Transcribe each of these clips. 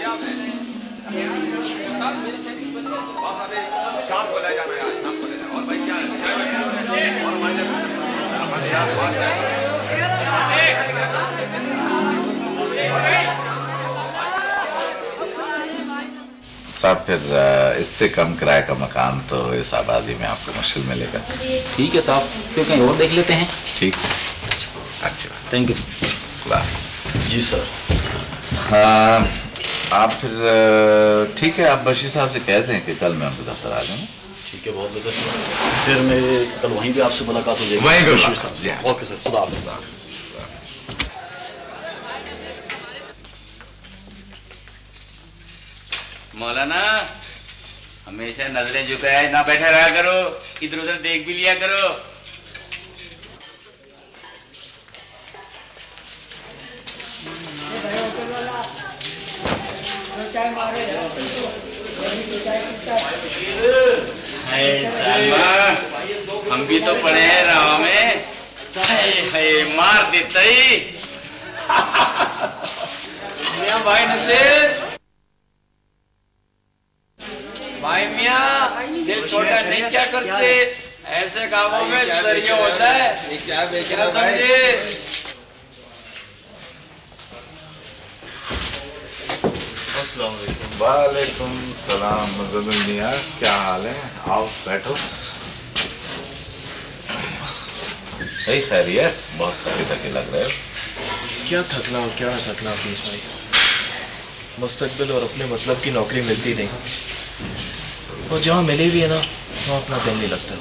शाम को ले जाना यार, शाम को ले जाना। और भाई क्या है? और हमारे यार बात है। साहब फिर इससे कम किराए का मकान तो इस आबादी में आपको मुश्किल मिलेगा। ठीक है साहब, फिर कहीं और देख लेते हैं। ठीक है, अच्छा, थैंक यू। Ji sir. हाँ, आप फिर ठीक है, आप बशीर साहब से कह दें कि कल मैं उनके दफ्तर आ जाऊँगा। ठीक है, बहुत बेहतर। फिर मैं कल वहीं पे आपसे मुलाकात हो जाएगी। वहीं पे बशीर साहब। ओके सर, खुदा हाफिज़। मौलाना, हमेशा नजरें झुकाए ना बैठा रहा करो, इधर उधर देख भी लिया करो। हम भी तो पढ़े हैं राह में, मार देता ही। मियां भाई नसीर, भाई मियां, दिल छोटा नहीं क्या करते, ऐसे कामों में शरीय होता है। क्या बेचना समझे? वालेकुम सलाम मुज़म्मिल मियां, क्या हाल है? आओ बैठो। भाई खैरियत? बहुत थके थके लग रहे हो। क्या थकना और क्या ना थकना हफीज़ भाई, मुस्तकबिल और अपने मतलब की नौकरी मिलती नहीं, और जहाँ मिली भी है ना वहाँ अपना दिल नहीं लगता।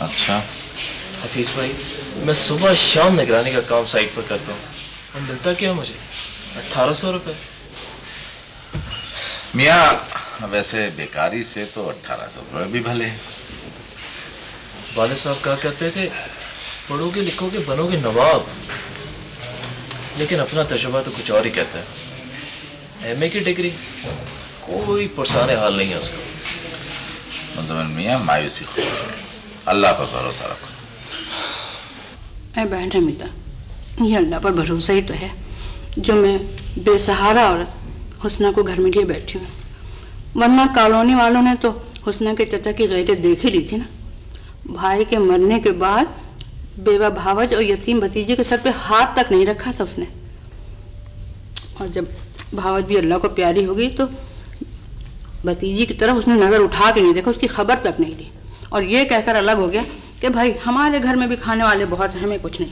अच्छा हफीज़ भाई, मैं सुबह शाम निगरानी का काम साइट पर करता हूँ, और मिलता क्या मुझे? 1800 रुपये। मियाँ वैसे बेकारी से तो 1800 रुपये भी भले हैं। वाले साहब कहा करते थे, पढ़ोगे लिखोगे बनोगे नवाब, लेकिन अपना तजुर्बा तो कुछ और ही कहता है। एमए की डिग्री, कोई पुरसाने हाल नहीं है उसका। मुज़म्मिल मियाँ मायूसी खुद, अल्लाह पर भरोसा रखो। ऐ बहन रमीता, ये अल्लाह पर भरोसा ही तो है जो मैं बेसहारा औरत हुस्ना को घर में लिए बैठी हूँ, वरना कॉलोनी वालों ने तो हुस्ना के चचा की गैरत देख ही ली थी ना। भाई के मरने के बाद बेवा भावज और यतीम भतीजे के सर पे हाथ तक नहीं रखा था उसने, और जब भावज भी अल्लाह को प्यारी हो गई तो भतीजी की तरफ उसने नज़र उठा के नहीं देखा, उसकी खबर तक नहीं ली, और ये कहकर अलग हो गया कि भाई हमारे घर में भी खाने वाले बहुत हैं, हमें कुछ नहीं।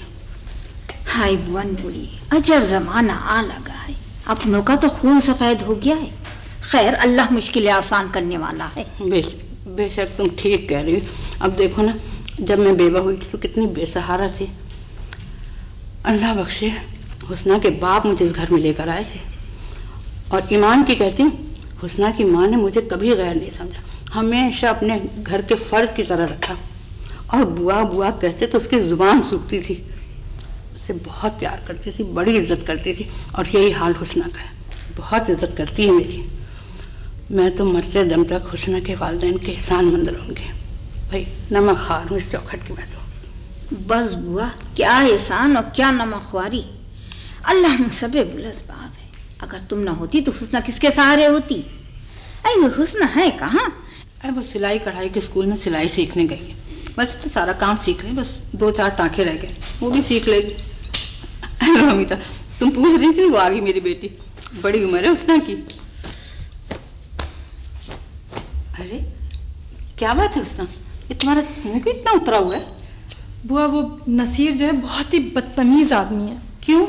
हाय वन बुरी, अजब जमाना आ लगा है, अपनों का तो खून सफेद हो गया है। खैर, अल्लाह मुश्किलें आसान करने वाला है। बेशक तुम ठीक कह रही हो। अब देखो ना, जब मैं बेवा हुई थी तो कितनी बेसहारा थी। अल्लाह बख्शे, हुस्ना के बाप मुझे इस घर में लेकर आए थे, और ईमान की कहती हूँ, हुस्ना की माँ ने मुझे कभी गैर नहीं समझा, हमेशा अपने घर के फर्द की तरह रखा, और बुआ बुआ कहते तो उसकी जुबान सूखती थी, उससे बहुत प्यार करती थी, बड़ी इज्जत करती थी, और यही हाल हुस्ना का है, बहुत इज्जत करती है मेरी। मैं तो मरते दम तक हुस्ना के वालिदैन के एहसानमंद रहूँगी। भाई नमक खार हूँ इस चौखट की मैं तो। बस बुआ, क्या एहसान और क्या नमकख्वारी, अल्लाह में सबे बुलसबाब है। अगर तुम ना होती तो हुस्ना किसके सहारे होती? अरे वो हुस्ना है कहाँ? अरे वो सिलाई कढ़ाई के स्कूल में सिलाई सीखने गई है, बस तो सारा काम सीख ले, बस 2-4 टाँके रह गए, वो भी सीख लेगी। अमिता, तुम पूछ रही थी, वो आ गई मेरी बेटी, बड़ी उम्र है हुस्ना की। अरे क्या बात है हुस्ना, ये तुम्हारा मुँह क्यों इतना उतरा हुआ है? बुआ, वो नसीर जो है बहुत ही बदतमीज आदमी है। क्यों?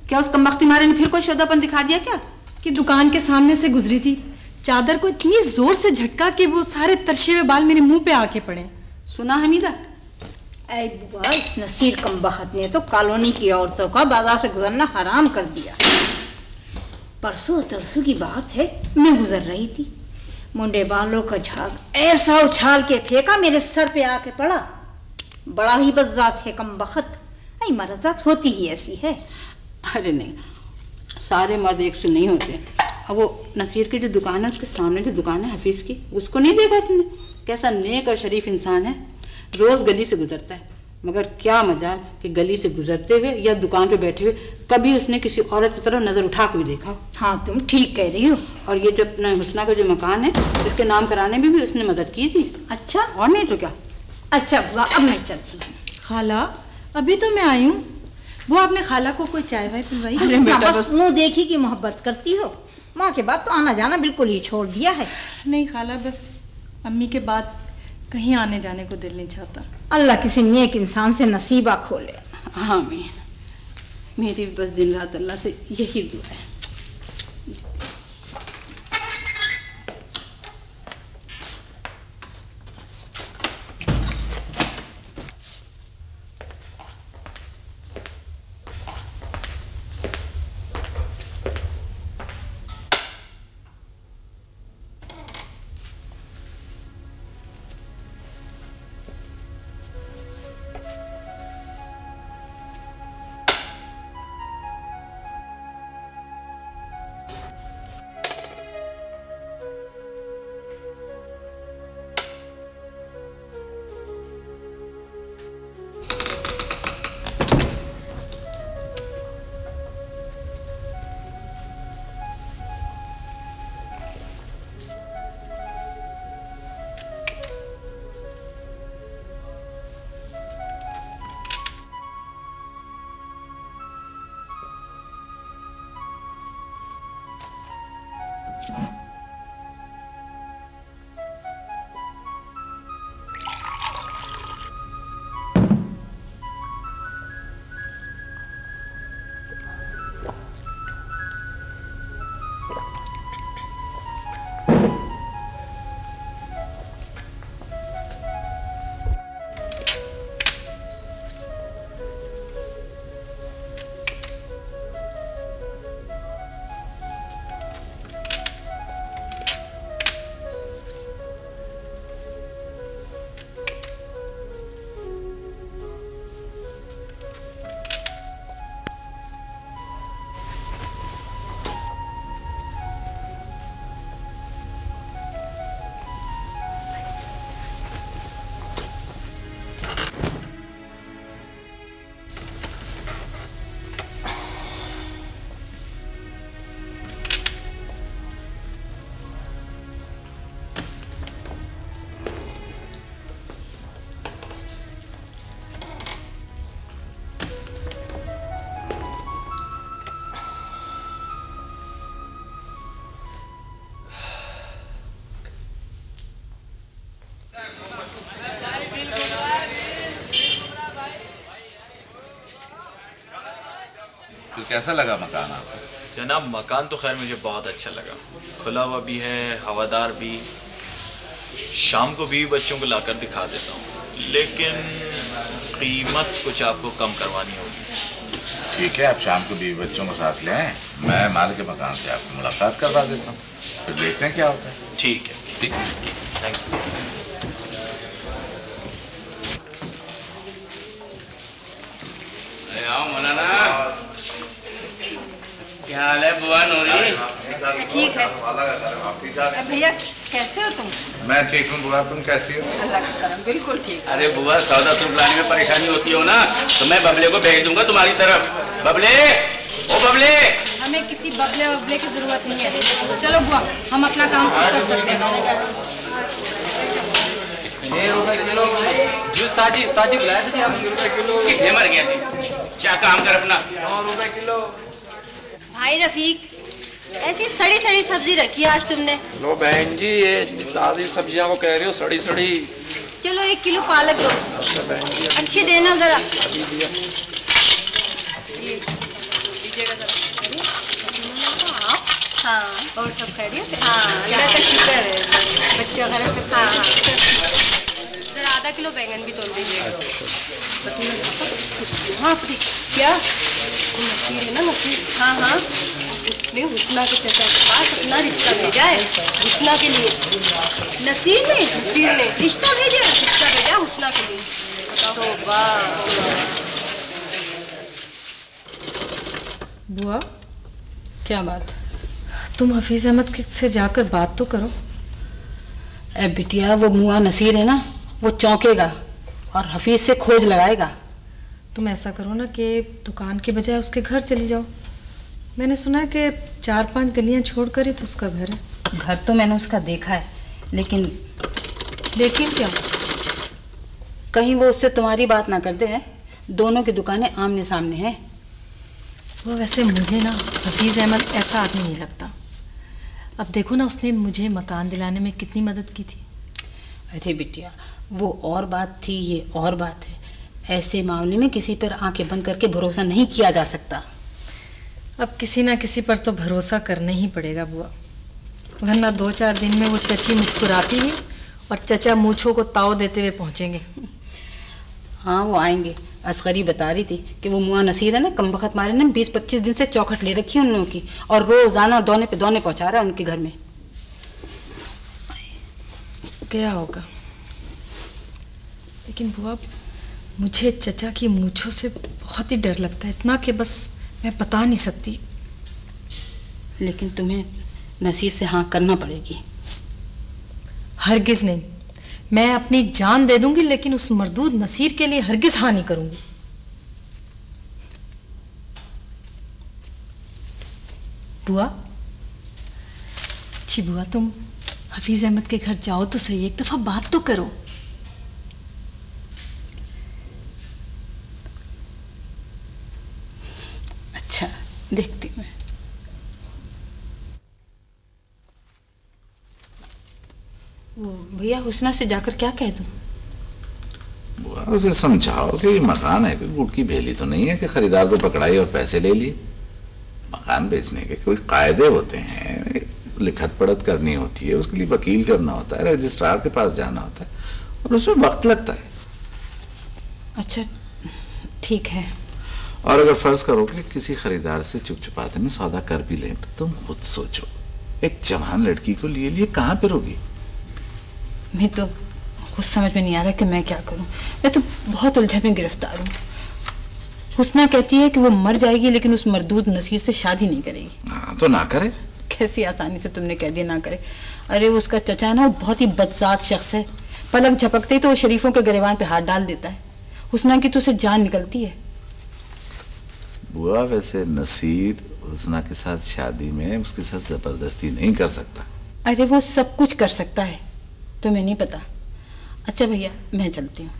क्या उस कमबख्ती मारे ने फिर कोई शोधापन दिखा दिया क्या? उसकी दुकान के सामने से गुजरी थी, चादर को इतनी जोर से झटका कि वो सारे तरशे हुए बाल मेरे मुंह पे आके पड़े। सुना हमीदा? ऐ बुआ, इस नसीर कमबख्त ने तो कॉलोनी की औरतों का बाजार से गुजरना हराम कर दिया। परसों तरसों की बात है, मैं गुजर रही थी, मुंडे बालों का झाग ऐसा उछाल के फेंका, मेरे सर पे आके पड़ा। बड़ा ही बदजात है कमबख्त, ऐ मर्जात होती ही ऐसी है। अरे नहीं, सारे मर्द एक से नहीं होते। अब वो नसीर की जो दुकान है, उसके सामने जो दुकान है हफीज़ की, उसको नहीं देखा तुमने? कैसा नेक और शरीफ इंसान है, रोज़ गली से गुजरता है, मगर क्या मजाल कि गली से गुजरते हुए या दुकान पे बैठे हुए कभी उसने किसी औरत की तरफ नजर उठा के देखा। हाँ तुम ठीक कह रही हो। और ये जो अपना हुस्ना का जो मकान है इसके नाम कराने में भी उसने मदद की थी। अच्छा, और नहीं तो क्या। अच्छा बुआ अब मैं चलती हूँ। खाला अभी तो मैं आई हूँ। वो आपने खाला को कोई चाय वाय पिलवाई? अरे बेटा बस मुँह देखी कि मोहब्बत करती हो, माँ के बाद तो आना जाना बिल्कुल ही छोड़ दिया है। नहीं खाला, बस अम्मी के बाद कहीं आने जाने को दिल नहीं चाहता। अल्लाह किसी नेक इंसान से नसीबा खोले। आमीन। मेरी बस दिन रात अल्लाह से यही दुआ है। तो कैसा लगा मकान आपको? जनाब मकान तो खैर मुझे बहुत अच्छा लगा, खुला हुआ भी है, हवादार भी। शाम को भी बच्चों को लाकर दिखा देता हूँ, लेकिन कीमत कुछ आपको कम करवानी होगी। ठीक है, आप शाम को बीवी बच्चों को साथ ले आए, मैं मालिक के मकान से आपको मुलाकात करवा देता हूँ, फिर देखते हैं क्या होता है। ठीक है, ठीक है, थैंक यू। आओ मौलाना, क्या हाल है बुआ नूरी? ठीक है। भैया कैसे हो तुम? मैं ठीक हूँ बुआ, तुम कैसी हो? अल्लाह का करम, बिल्कुल ठीक। अरे बुआ सौदा तुम लाने में परेशानी होती हो ना, तो मैं बबले को भेज दूंगा तुम्हारी तरफ। बबले, ओ बबले। हमें किसी बबले वबले की जरूरत नहीं है। चलो बुआ, हम अपना काम खुद कर सकते हैं। जूस ताजी बुलाया थे आप? ₹1 कितने मर गया थे? क्या काम कर अपना। ₹9 किलो। भाई रफीक, ऐसी सड़ी सड़ी सब्जी रखी है आज तुमने। लो बहन जी, ये ताजी सब्जियां को कह रही हो सड़ी सड़ी। चलो 1 किलो पालक दो, अच्छी देना जरा। हाँ, और सब खैरियत है? हाँ, अल्लाह का शुक्र है। बच्चे वगैरह सब? हाँ। जरा आधा किलो बैंगन भी तोल दीजिएगा। हाँ क्या? नसीर है ना, नसीर? हाँ हाँ, उसने हुस्ना के चाचा के पास अपना रिश्ता भेजा है, हुस्ना के लिए। नसीर ने रिश्ता भेजा हुस्ना के लिए। तो वाह। बुआ, क्या बात? तुम हफीज अहमद से जाकर बात तो करो। ए बिटिया, वो मुआ नसीर है ना, वो चौंकेगा और हफीज से खोज लगाएगा। तुम ऐसा करो ना कि दुकान के बजाय उसके घर चली जाओ। मैंने सुना है कि 4-5 गलियां छोड़कर ही तो उसका घर है। घर तो मैंने उसका देखा है, लेकिन क्या? कहीं वो उससे तुम्हारी बात ना कर दे है। दोनों की दुकानें आमने सामने हैं। वो वैसे मुझे ना हफीज अहमद ऐसा आदमी नहीं लगता। अब देखो ना, उसने मुझे मकान दिलाने में कितनी मदद की थी। अरे बिटिया, वो और बात थी, ये और बात है। ऐसे मामले में किसी पर आंखें बंद करके भरोसा नहीं किया जा सकता। अब किसी ना किसी पर तो भरोसा करना ही पड़ेगा बुआ, वरना 2-4 दिन में वो चची मुस्कुराती हुई और चचा मूछों को ताव देते हुए पहुंचेंगे। हाँ, वो आएंगे। असगरी बता रही थी कि वो मुआ नसीर है ना, कमबख्त मारे ना 20-25 दिन से चौखट ले रखी है उन लोगों की, और रोजाना दौने पे दौने पहुंचा रहा है उनके घर में। क्या होगा? लेकिन बुआ, मुझे चचा की मूछों से बहुत ही डर लगता है, इतना कि बस मैं बता नहीं सकती। लेकिन तुम्हें नसीर से हाँ करना पड़ेगी। हरगिज नहीं, मैं अपनी जान दे दूंगी, लेकिन उस मरदूद नसीर के लिए हरगिज हाँ नहीं करूंगी। बुआ, जी बुआ, तुम हफीज अहमद के घर जाओ तो सही, एक दफा बात तो करो। अच्छा, देखती हूँ। वो भैया, हुस्ना से जाकर क्या कह दूं? बुआ, उसे समझाओ कि ये मकान है, कोई गुड़ की भेली तो नहीं है कि खरीदार को पकड़ाई और पैसे ले लिए। मकान बेचने के कोई कायदे होते हैं, लिखत पढ़त करनी होती है, उसके लिए वकील करना होता है, रजिस्ट्रार के पास जाना होता है, और उसमें वक्त लगता है। अच्छा, ठीक है। और अगर फर्ज करो कि किसी खरीदार से चुप चुपाते में सौदा कर भी लें, तो तुम खुद सोचो, एक जवान लड़की को लिए कहाँ पे रोगी? मैं तो कुछ समझ में नहीं आ रहा कि मैं क्या करूं। मैं तो बहुत उलझन में गिरफ्तार हूँ। हुस्ना कहती है कि वो मर जाएगी, लेकिन उस मरदूद नसीर से शादी नहीं करेगी। हाँ, तो ना करे। कैसी आसानी से तुमने कह दिया ना करे। अरे उसका चचा ना बहुत ही बदजात शख्स है। पलक झपकते ही तो वो शरीफों के गिरेबान पे हाथ डाल देता है। हुस्ना की तो उसे जान निकलती है। बुआ, वैसे नसीर हुस्ना के साथ शादी में उसके साथ जबरदस्ती नहीं कर सकता। अरे वो सब कुछ कर सकता है, तुम्हें नहीं पता। अच्छा भैया, मैं चलती हूँ,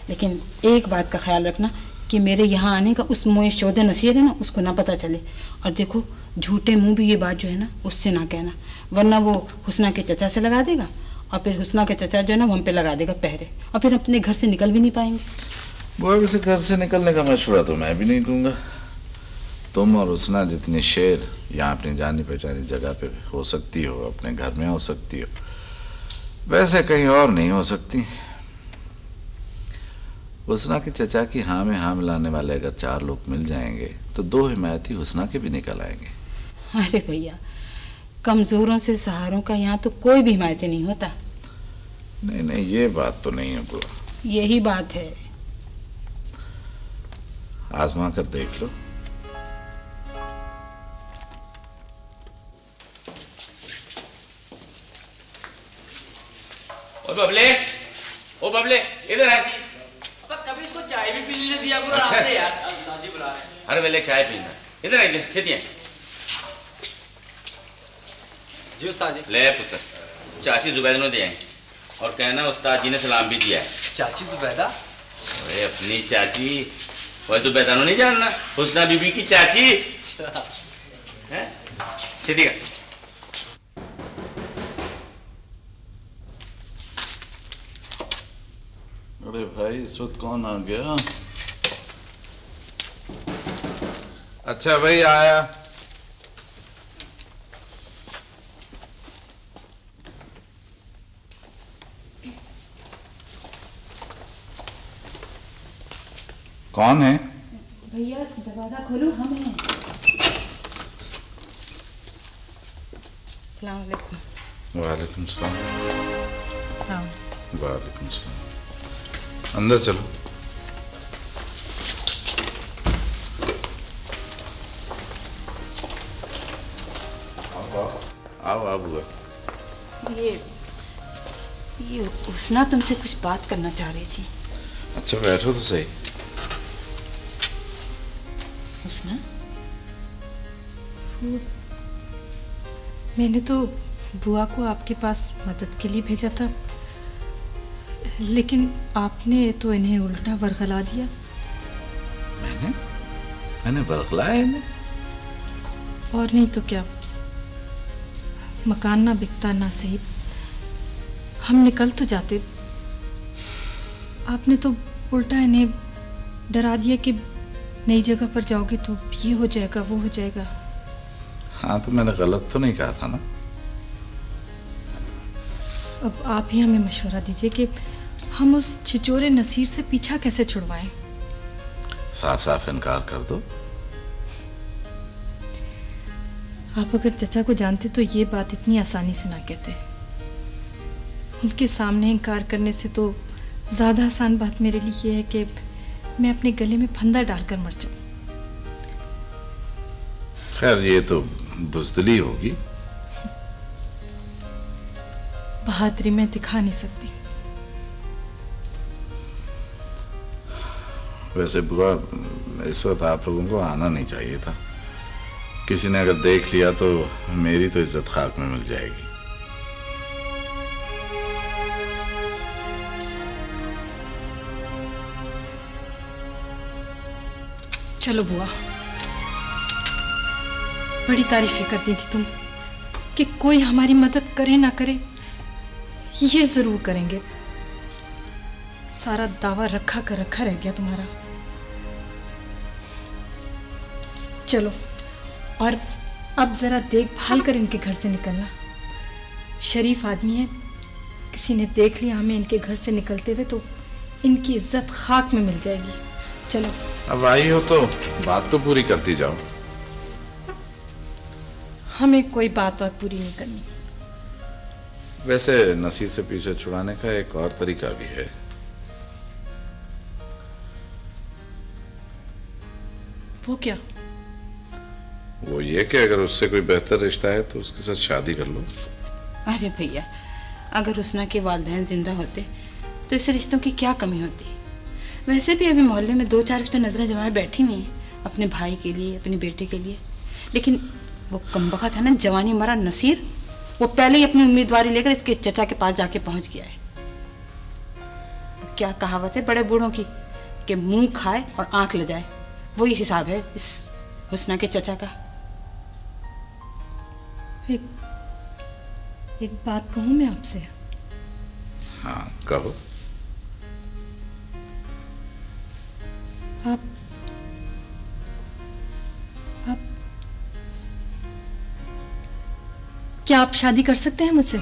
लेकिन एक बात का ख्याल रखना कि मेरे यहाँ आने का उस मोए शोदे नसीर है ना, उसको ना पता चले। और देखो, झूठे मुंह भी ये बात जो है ना उससे ना कहना, वरना वो हुस्ना के चचा से लगा देगा, और फिर हुस्ना के चचा जो है ना वो हम पे लगा देगा पहरे, और फिर अपने घर से निकल भी नहीं पाएंगे। बुआ, वैसे घर से निकलने का मशवरा तो मैं भी नहीं दूंगा। तुम और हुस्ना जितनी शेर यहाँ अपनी जानी पहचानी जगह पे हो सकती हो, अपने घर में हो सकती हो, वैसे कहीं और नहीं हो सकती। हुस्ना के चचा की हाँ में हाँ मिलाने वाले अगर 4 लोग मिल जाएंगे तो 2 हिमायती हुस्ना के भी निकल आएंगे। अरे भैया, कमजोरों से सहारों का यहाँ तो कोई भी हिमायती नहीं होता। नहीं नहीं, ये बात तो नहीं है बुआ। यही बात है। आजमा कर देख लो। ओ बबले, इधर है। कभी इसको चाय भी पीने नहीं दिया करो। अच्छा। यार दादी बुला रहे हैं। हर वेले चाय पीना। इधर है, छेती है। जी उस्ताद जी। ले पुत्र, चाची जुबैदा ने दिया है, और कहना उस्ताद जी ने सलाम भी दिया है। चाची जुबैदा? अरे अपनी चाची, वह जुबैदा नहीं जानना, हुस्ना बीबी की चाची। है? छेती का। अरे भाई, इस वक्त कौन आ गया? अच्छा भाई, आया। कौन है? भैया दरवाजा खोलो, हम हैं। अस्सलाम वालेकुम। वालेकुम सलाम। अस्सलाम। वालेकुम सलाम। अंदर चलो। आओ आओ बुआ। ये हुस्ना तुमसे कुछ बात करना चाह रही थी। अच्छा बैठो तो सही। हुस्ना, मैंने तो बुआ को आपके पास मदद के लिए भेजा था, लेकिन आपने तो इन्हें उल्टा वर्गला दिया। मैंने वर्गलाया इन्हें? और नहीं तो क्या, मकान ना बिकता ना सही, हम निकल तो जाते, आपने तो उल्टा इन्हें डरा दिया कि नई जगह पर जाओगे तो ये हो जाएगा वो हो जाएगा। हाँ तो मैंने गलत तो नहीं कहा था ना। अब आप ही हमें मशवरा दीजिए कि हम उस छिचोरे नसीर से पीछा कैसे छुड़वाएं। साफ साफ इनकार कर दो। आप अगर चचा को जानते तो ये बात इतनी आसानी से ना कहते। उनके सामने इनकार करने से तो ज्यादा आसान बात मेरे लिए ये है कि मैं अपने गले में फंदा डालकर मर जाऊं। खैर ये तो बुज़दिली होगी। बहादुरी मैं दिखा नहीं सकती। वैसे बुआ, इस वक्त आप लोगों को आना नहीं चाहिए था। किसी ने अगर देख लिया तो मेरी तो इज्जत खाक में मिल जाएगी। चलो बुआ, बड़ी तारीफें करती थी तुम कि कोई हमारी मदद करे ना करे, ये जरूर करेंगे। सारा दावा रखा कर रखा रह गया तुम्हारा। चलो, और अब जरा देखभाल कर इनके घर से निकलना। शरीफ आदमी है, किसी ने देख लिया हमें इनके घर से निकलते हुए तो इनकी इज्जत खाक में मिल जाएगी। चलो। अब आई हो तो बात तो पूरी करती जाओ। हमें कोई बात और पूरी नहीं करनी। वैसे नसीर से पीछे छुड़ाने का एक और तरीका भी है। वो क्या? वो ये कि अगर उससे कोई बेहतर रिश्ता है तो उसके साथ शादी कर लो। अरे भैया, अगर हुस्ना के वालिदैन जिंदा होते तो इस रिश्तों की क्या कमी होती। वैसे भी अभी मोहल्ले में 2-4 इस पे नजरें जमाए बैठी हुई हैं, अपने भाई के लिए, अपने बेटे के लिए। लेकिन वो कमबख्त है ना, जवानी मरा नसीर, वो पहले ही अपनी उम्मीदवारी लेकर इसके चचा के पास जाके पहुंच गया है। क्या कहावत है बड़े बूढ़ों की कि मुंह खाए और आंख ले जाए, वही हिसाब है इस हुस्ना के चचा का। एक बात कहूं मैं आपसे? हाँ कहो। आप क्या आप शादी कर सकते हैं मुझसे?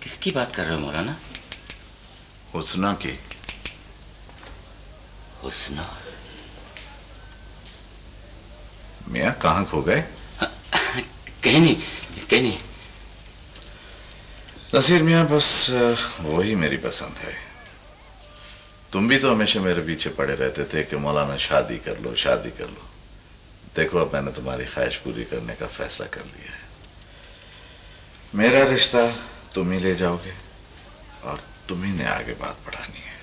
किसकी बात कर रहे हो मौलाना? हुस्ना की। हुस्ना? मियाँ कहाँ खो गए? कहीं नहीं, कहीं नहीं। नसीर मियाँ, बस वही मेरी पसंद है। तुम भी तो हमेशा मेरे पीछे पड़े रहते थे कि मौलाना शादी कर लो, शादी कर लो। देखो अब मैंने तुम्हारी ख्वाहिश पूरी करने का फैसला कर लिया है। मेरा रिश्ता तुम ही ले जाओगे और तुम ही ने आगे बात बढ़ानी है।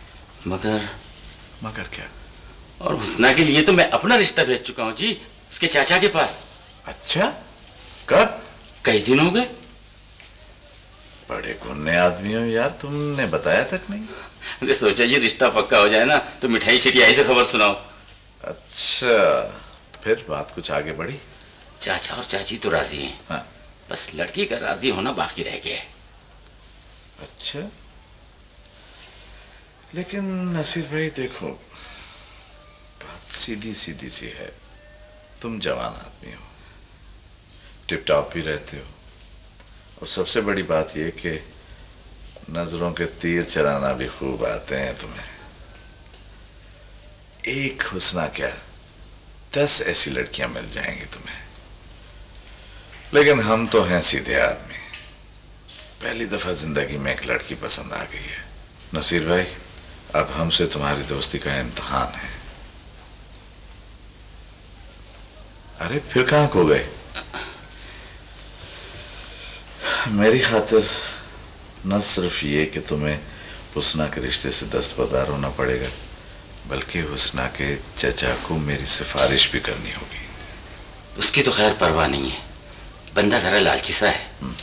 मगर मगर क्या? और हुस्ना के लिए तो मैं अपना रिश्ता भेज चुका हूँ जी, उसके चाचा के पास। अच्छा, कब? कई दिन हो गए। बड़े गुन्ने आदमी हो यार, तुमने बताया तक नहीं। अरे सोचा जी रिश्ता पक्का हो जाए ना तो मिठाई शिटियाई से खबर सुनाओ। अच्छा, फिर बात कुछ आगे बढ़ी? चाचा और चाची तो राजी हैं। हाँ। बस लड़की का राजी होना बाकी रह गया है। अच्छा, लेकिन नसीर भाई देखो, बात सीधी सीधी सी है। तुम जवान आदमी हो, टिप टॉप भी रहते हो, और सबसे बड़ी बात यह कि नजरों के तीर चलाना भी खूब आते हैं तुम्हें। एक हुस्ना क्या 10 ऐसी लड़कियां मिल जाएंगी तुम्हें। लेकिन हम तो हैं सीधे आदमी, पहली दफा जिंदगी में एक लड़की पसंद आ गई है। नसीर भाई, अब हमसे तुम्हारी दोस्ती का इम्तिहान है। अरे फिर कहां खो गए? मेरी खातिर न सिर्फ ये कि तुम्हें हुस्ना के रिश्ते से दस्तबरदार होना पड़ेगा, बल्कि हुस्ना के चचा को मेरी सिफारिश भी करनी होगी। उसकी तो खैर परवाह नहीं है, बंदा जरा लालची सा है।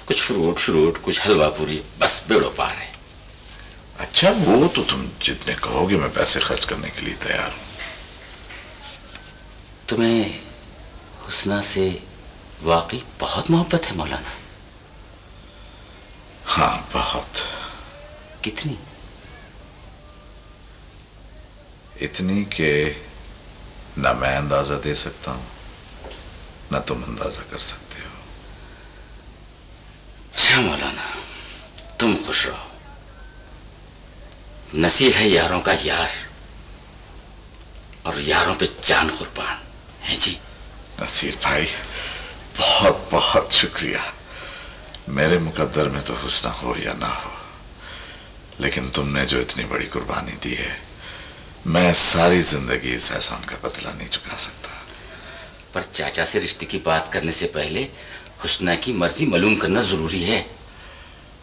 कुछ फ्रूट श्रूट, कुछ हलवा पूरी, बस बेड़ो पार है। अच्छा, वो तो तुम जितने कहोगे मैं पैसे खर्च करने के लिए तैयार हूं। तुम्हें हुस्ना से वाकई बहुत मोहब्बत है मौलाना? हाँ, बहुत। कितनी? इतनी कि ना मैं अंदाजा दे सकता हूं, ना तुम अंदाजा कर सकते हो। अच्छा मौलाना, तुम खुश रहो। नसीर है यारों का यार, और यारों पे जान कुर्बान है जी। नसीर भाई, बहुत बहुत शुक्रिया। मेरे मुकद्दर में तो हुस्ना हो या ना हो, लेकिन तुमने जो इतनी बड़ी कुर्बानी दी है, मैं सारी जिंदगी इस एहसान का बदला नहीं चुका सकता। पर चाचा से रिश्ते की बात करने से पहले हुस्ना की मर्जी मालूम करना जरूरी है।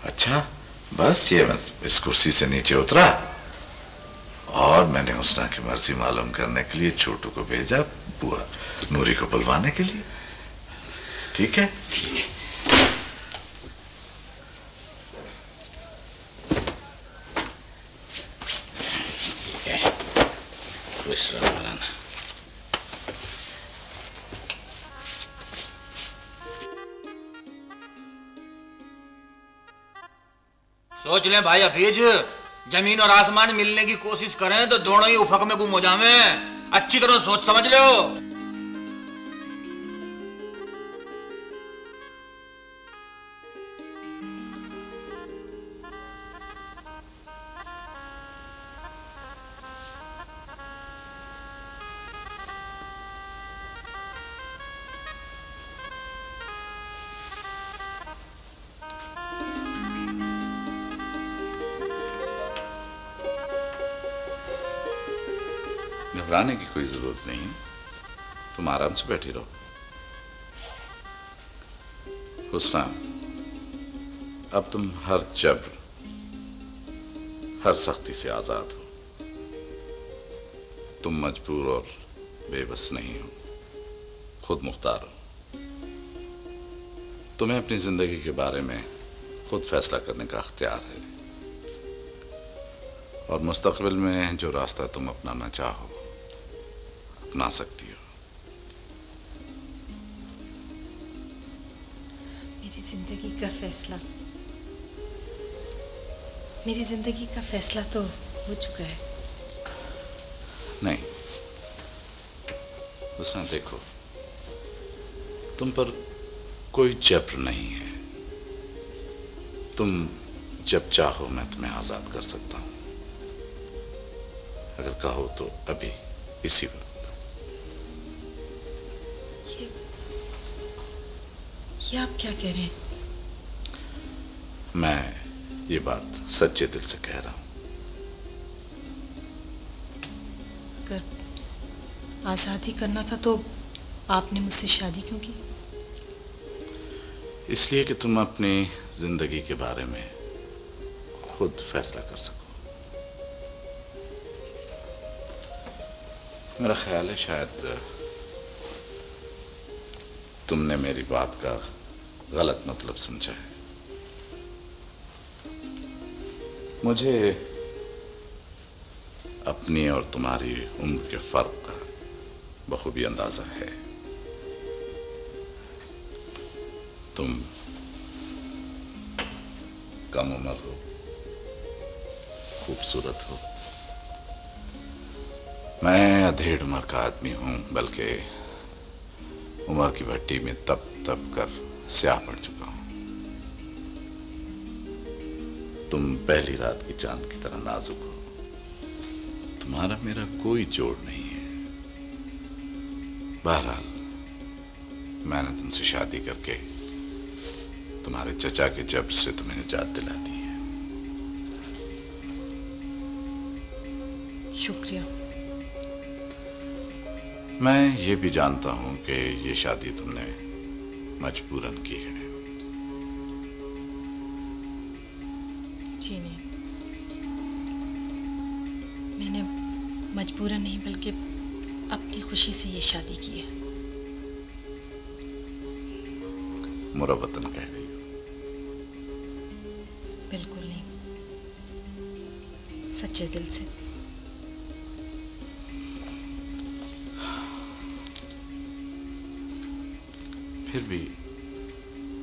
अच्छा, बस ये मैं इस कुर्सी से नीचे उतरा और मैंने हुस्ना की मर्जी मालूम करने के लिए छोटू को भेजा बुआ नूरी को बुलवाने के लिए। ठीक है? ठीक है। ठीक है, खुश रहो मौलाना। सोच लें भाई हफीज, जमीन और आसमान मिलने की कोशिश करें तो दोनों ही उफक में गुम हो जावें। अच्छी तरह सोच समझ लो। घबराने की कोई जरूरत नहीं, तुम आराम से बैठी रहो। हुस्ना, अब तुम हर जबर, हर सख्ती से आजाद हो। तुम मजबूर और बेबस नहीं हो, खुद मुख्तार हो। तुम्हें अपनी जिंदगी के बारे में खुद फैसला करने का अख्तियार है, और मुस्तकबिल में जो रास्ता तुम अपनाना चाहो अपना सकती हो। मेरी जिंदगी का फैसला, मेरी जिंदगी का फैसला तो हो चुका है। नहीं हुस्ना, देखो, तुम पर कोई जबर नहीं है। तुम जब चाहो मैं तुम्हें आजाद कर सकता हूं, अगर कहो तो अभी इसी वक्त। ये आप क्या कह रहे हैं? मैं ये बात सच्चे दिल से कह रहा हूं। अगर आजादी करना था तो आपने मुझसे शादी क्यों की? इसलिए कि तुम अपनी जिंदगी के बारे में खुद फैसला कर सको। मेरा ख्याल है शायद तुमने मेरी बात का गलत मतलब समझा है। मुझे अपनी और तुम्हारी उम्र के फर्क का बखूबी अंदाजा है। तुम कम उम्र हो, खूबसूरत हो। मैं अधेड़ उम्र का आदमी हूं, बल्कि उम्र की भट्टी में तप तप कर स्याह पड़ चुका हूं। तुम पहली रात की चांद की तरह नाजुक हो। तुम्हारा मेरा कोई जोड़ नहीं है। बहरहाल मैंने तुमसे शादी करके तुम्हारे चचा के जब्र से तुम्हें निजात दिला दी है। शुक्रिया। मैं ये भी जानता हूं कि ये शादी तुमने मजबूरन की है। जी नहीं, मैंने मजबूरन नहीं बल्कि अपनी खुशी से ये शादी की है। मुरवतन कह रही हो? बिल्कुल नहीं, सच्चे दिल से। फिर भी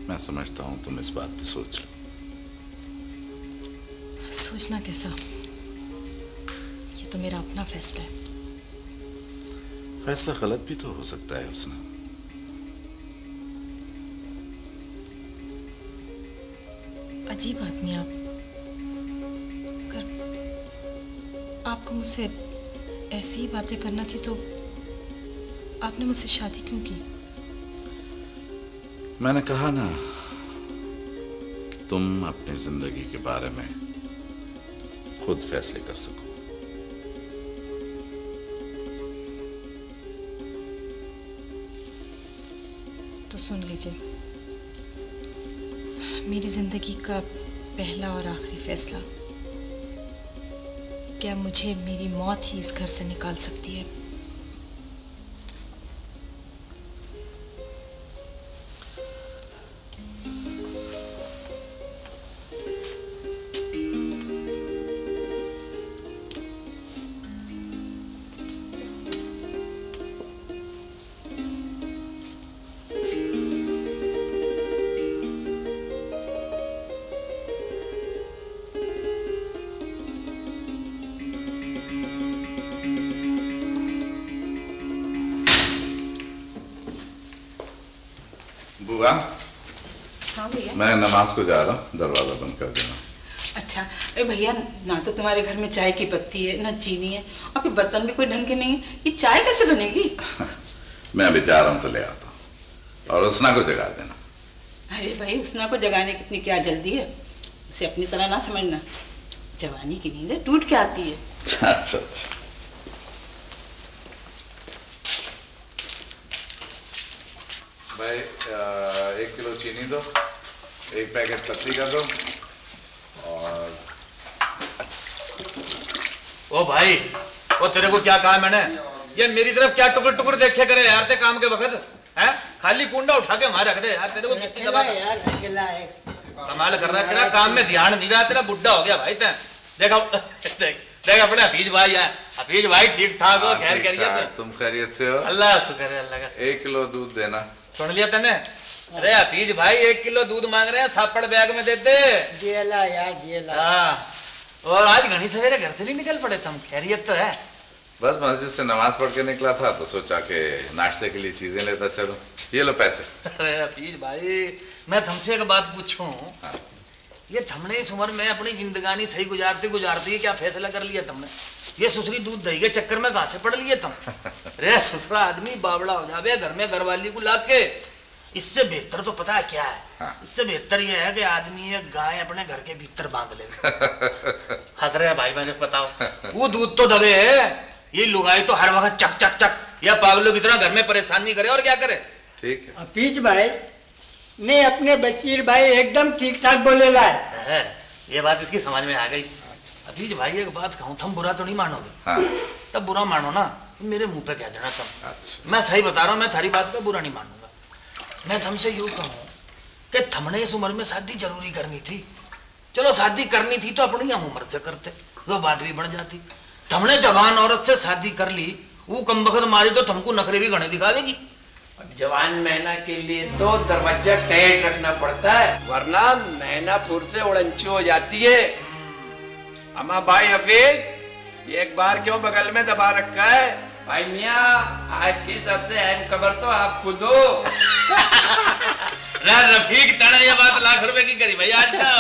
मैं समझता हूं तुम इस बात पे सोच लो। सोचना कैसा, ये तो मेरा अपना फैसला है। फैसला गलत भी तो हो सकता है उसने। अजीब आदमी आप। अगर आपको मुझसे ऐसी ही बातें करना थी तो आपने मुझसे शादी क्यों की? मैंने कहा ना कि तुम अपनी जिंदगी के बारे में खुद फैसले कर सको। तो सुन लीजिए, मेरी जिंदगी का पहला और आखिरी फैसला, क्या मुझे मेरी मौत ही इस घर से निकाल सकती है? बुआ, हाँ भैया। मैं नमाज को जा रहा हूँ, दरवाजा बंद कर देना। अच्छा भैया, ना तो तुम्हारे घर में चाय की पत्ती है ना चीनी है, और फिर बर्तन भी कोई ढंग के नहीं है। ये चाय कैसे बनेगी? मैं अभी जा रहा हूँ तो ले आता हूँ। और उसना को जगा देना। अरे भाई, उसना को जगाने की इतनी क्या जल्दी है? उसे अपनी तरह ना समझना, जवानी की नींद टूट के आती है। अच्छा अच्छा। भाई 1 किलो चीनी दो, 1 पैकेट पत्ती का दो, और ओ भाई, वो तेरे को क्या कहा मैंने? ये मेरी तरफ क्या टुकड़ टुकड़ देखे करे यार ते काम के वक्त है? खाली कुंडा उठा के मार रख दे यार। तेरे को कितनी दबा यार, अकेला है। कमाल कर रहा है, तेरा काम में ध्यान नहीं रहा, तेरा बुढ़ा हो गया भाई। ते देखा देख अपने हफीज भाई है। हफीज भाई ठीक ठाक हो? खैर खैरियत? तुम खैरियत से हो? अल्लाह शुक्र है, अल्लाह का। 1 किलो दूध देना। सुन लिया तने? अरे हफीज भाई 1 किलो दूध मांग रहे हैं, सापड़ बैग में दे दे। जेला यार, जेला। हाँ, और आज घनी सवेरे घर से नहीं निकल पड़े तुम? खैरियत तो है? बस मस्जिद से नमाज पढ़ के निकला था तो सोचा कि नाश्ते के लिए चीजें लेता चलो। ये लो पैसे। अरे हफीज भाई, मैं तुमसे एक बात पूछूं? हाँ। ये तुमने इस उम्र में अपनी जिंदगानी सही गुजारती गुजारती क्या फैसला कर लिया तुमने? ये ससुरी दूध दही के चक्कर में कहां से पड़ लिए तुम? अरे ससुरा आदमी बावड़ा हो जावे घर में घरवाली को लाके, इससे बेहतर तो पता है क्या है? हाँ। इससे बेहतर ये है कि आदमी एक गाय अपने घर के भीतर बांध ले। हतरे भाई मैंने बताओ, वो दूध तो दबे है, ये लुगाई तो हर वक्त चक चक चक या पागलों की तरह घर में परेशानी करे और क्या करे। ठीक है हफीज भाई, मैं अपने बशीर भाई एकदम ठीक ठाक बोलेला है। ये बात इसकी समझ में आ गई। हफीज भाई एक बात कहूँ, तुम बुरा तो नहीं मानोगे? हाँ। तब बुरा मानो ना, मेरे मुंह पे कह देना तुम। अच्छा। मैं सही बता रहा हूँ, मैं थारी बात का बुरा नहीं मानूंगा। मैं तुमसे यूँ कहूँ कि थमने इस उम्र में शादी जरूरी करनी थी। चलो शादी करनी थी तो अपनी हम उम्र से करते, वो बात भी बढ़ जाती। थमने जवान औरत से शादी कर ली, वो कम वक्त मारी तो तुमको नखरे भी घने दिखावेगी। जवान मैना के लिए तो दरवाजा टाइट रखना पड़ता है, वरना मैना फुर से उड़ंचू हो जाती है। अम्मा भाई हफीज, एक बार क्यों बगल में दबा रखा है? भाई मियाँ, आज की सबसे अहम खबर तो आप खुद हो। रफीक तने ये बात लाख रुपए की करी भाई आज का।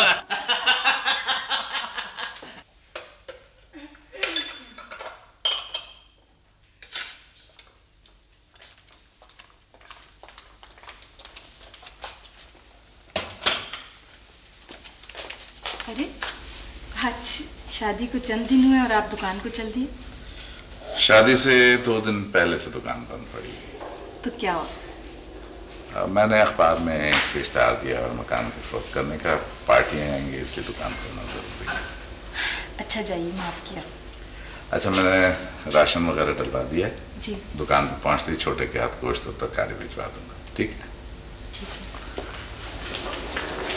अरे आज शादी को चंद दिन हुए और आप दुकान को चल दिए? शादी से 2 दिन पहले से दुकान बंद पड़ी। तो क्या हुआ? मैंने अखबार में एक इश्तेहार दिया और मकान की फरोख्त करने का, पार्टियां आएंगी इसलिए दुकान खोलना जरूरी है। अच्छा जाइए, माफ किया। अच्छा, मैंने राशन वगैरह डलवा दिया जी। दुकान पर पहुंचते ही छोटे के हाथ गोश्त और तरकारी भिजवा दूंगा, ठीक है? ठीक है।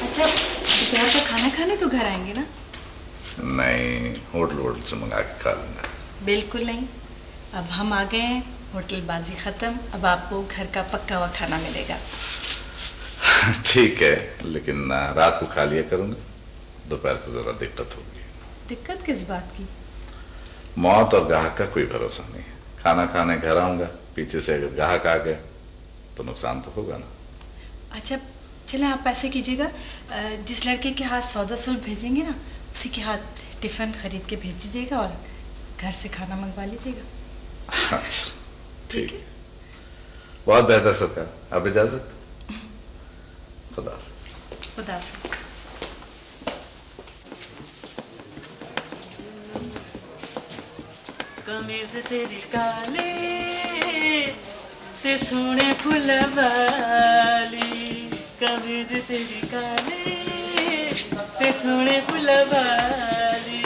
अच्छा, दोपहर का खाना खाने तो घर आएंगे ना? नहीं, होटल से मंगा के खा लूंगा। बिल्कुल नहीं, अब हम आ गए हैं, होटलबाजी खत्म, अब आपको घर का पक्का हुआ खाना मिलेगा। ठीक है, लेकिन रात को खा लिया करूंगा, दोपहर को जरा दिक्कत होगी। दिक्कत किस बात की? मौत और ग्राहक का कोई भरोसा नहीं है। खाना खाने घर आऊंगा, पीछे से अगर ग्राहक आ गए तो नुकसान तो होगा ना। अच्छा चलें, आप ऐसे कीजिएगा, जिस लड़के के हाथ सौदा भेजेंगे ना, उसी के हाथ टिफिन खरीद के भेज दीजिएगा और घर से खाना मंगवा लीजिएगा। अच्छा ठीक है, बहुत बेहतर सरकार। अब इजाजत। खुदा हाफिज। खुदा हाफिज। कमीज तेरी काली ते सोने फुल वाली, कमीज तेरी काली ते सोने फुल वाली,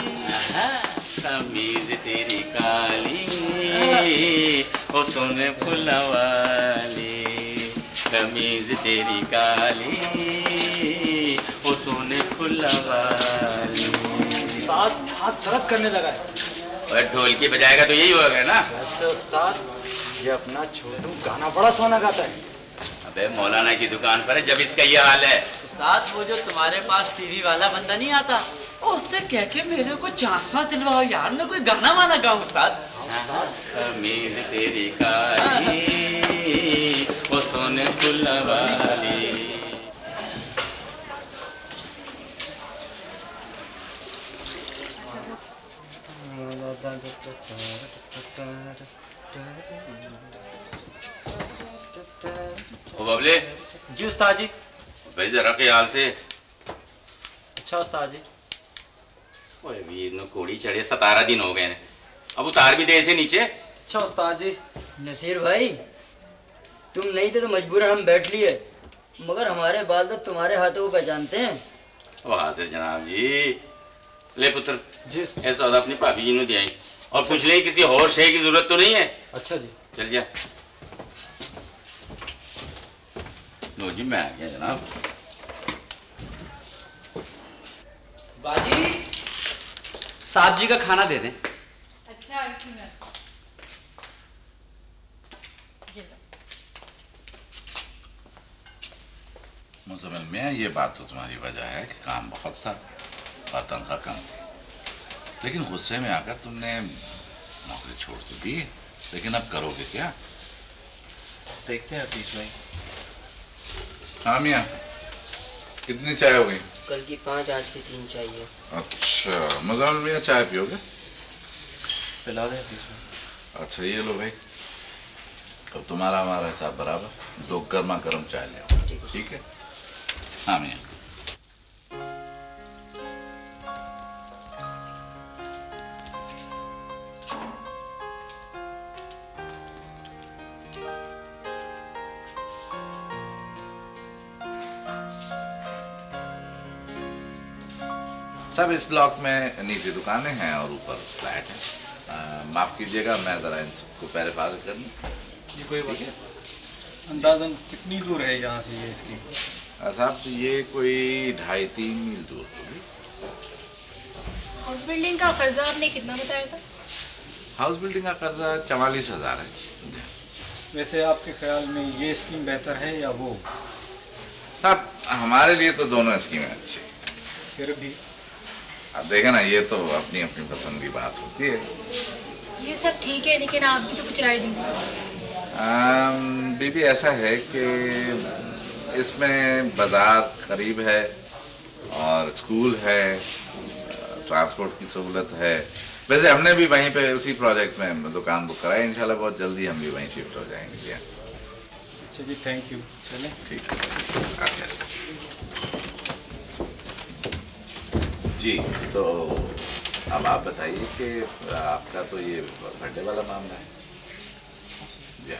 कमीज तेरी काली ओ सोने फुल वाली, कमीज तेरी काली ओ सोने फुल वाली। उस्ताद हाथ दर्द करने लगा है। और ढोलकी बजाएगा तो यही होगा ना? वैसे उस्ताद, ये अपना छोटू गाना बड़ा सोना गाता है। अबे मौलाना की दुकान पर है जब इसका ये हाल है। उस्ताद, वो जो तुम्हारे पास टीवी वाला बंदा नहीं आता, उससे कह के मेरे को चांस पास दिलवाओ यार, मैं कोई गाना वाना गाऊं। उस्ताद कमीज तेरी काली ओ सोने फुल वाली। ओ बबले जी उस्ताद जी। भाई जरा ख्याल से। अच्छा उस्ताद जी। ओए वीर नो कोड़ी चढ़े 17 दिन हो गए ने, अब उतार भी दे इसे नीचे। अच्छा उस्ताद जी। नसीर भाई, तुम नहीं थे तो मजबूरन हम बैठ लिए, मगर हमारे बाल तो तुम्हारे हाथों को पहचानते हैं। ओ हाजिर जनाब जी। ले पुत्र जी, ऐसा होता अपनी भाभी जी ने दिया और पूछ ले किसी और शे की जरूरत तो नहीं है। अच्छा जी। चल जा। लो जी मैं आ गया जनाब। बाजी, साहब जी का खाना दे दें। अच्छा एक मिनट। मुज़म्मिल मियां, ये बात तो तुम्हारी वजह है कि काम बहुत था और तनख्वाह कम थी, लेकिन गुस्से में आकर तुमने नौकरी छोड़ तो दी, लेकिन अब करोगे क्या? देखते हैं हफीज भाई। हाँ मियां, कितनी चाय हो गई? कल की 5, आज की 3 चाहिए। अच्छा मुज़म्मिल मियां, चाय पियोगे? पिला दें हफीज भाई। अच्छा ये लो भाई, अब तुम्हारा हमारा हिसाब बराबर, 2 गर्मा गर्म चाय ले आओ। ठीक है? हाँ मियां। सब इस ब्लॉक में नीचे दुकानें हैं और ऊपर फ्लैट है। माफ़ कीजिएगा, मैं ज़रा इन सबको पैरे फारिग कर लूँ। ये कोई बात नहीं। अंदाज़न कितनी दूर है यहाँ से ये स्कीम? साहब ये कोई 2.5-3 मील दूर होगी। हाउस बिल्डिंग का कर्जा आपने कितना बताया था? हाउस बिल्डिंग का कर्जा 44,000 है। वैसे आपके ख्याल में ये स्कीम बेहतर है या वो? साहब हमारे लिए तो दोनों स्कीमें अच्छी। फिर भी अब देखें ना, ये तो अपनी अपनी पसंद की बात होती है। ये सब ठीक है, लेकिन आप भी तो कुछ राय दीजिए। बीबी ऐसा है कि इसमें बाज़ार करीब है और स्कूल है, ट्रांसपोर्ट की सहूलत है। वैसे हमने भी वहीं पे उसी प्रोजेक्ट में दुकान बुक कराई, इंशाल्लाह बहुत जल्दी हम भी वहीं शिफ्ट हो जाएंगे। अच्छा जी, थैंक यू। चलें? ठीक है। अच्छा जी, तो अब आप बताइए कि आपका तो ये बर्थडे वाला मामला है। जी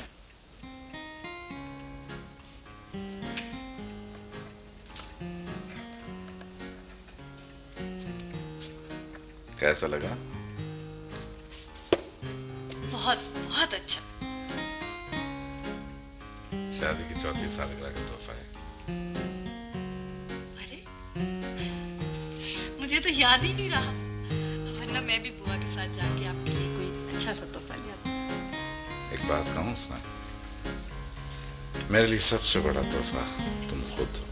कैसा लगा? बहुत बहुत अच्छा। शादी की 4थी सालगिरह का तोहफा है। अरे मुझे तो याद ही नहीं रहा, वरना मैं भी बुआ के साथ जाके आपके लिए कोई अच्छा सा तोहफा ले आती। एक बात कहूँ उसने, मेरे लिए सबसे बड़ा तोहफा तुम खुद हो।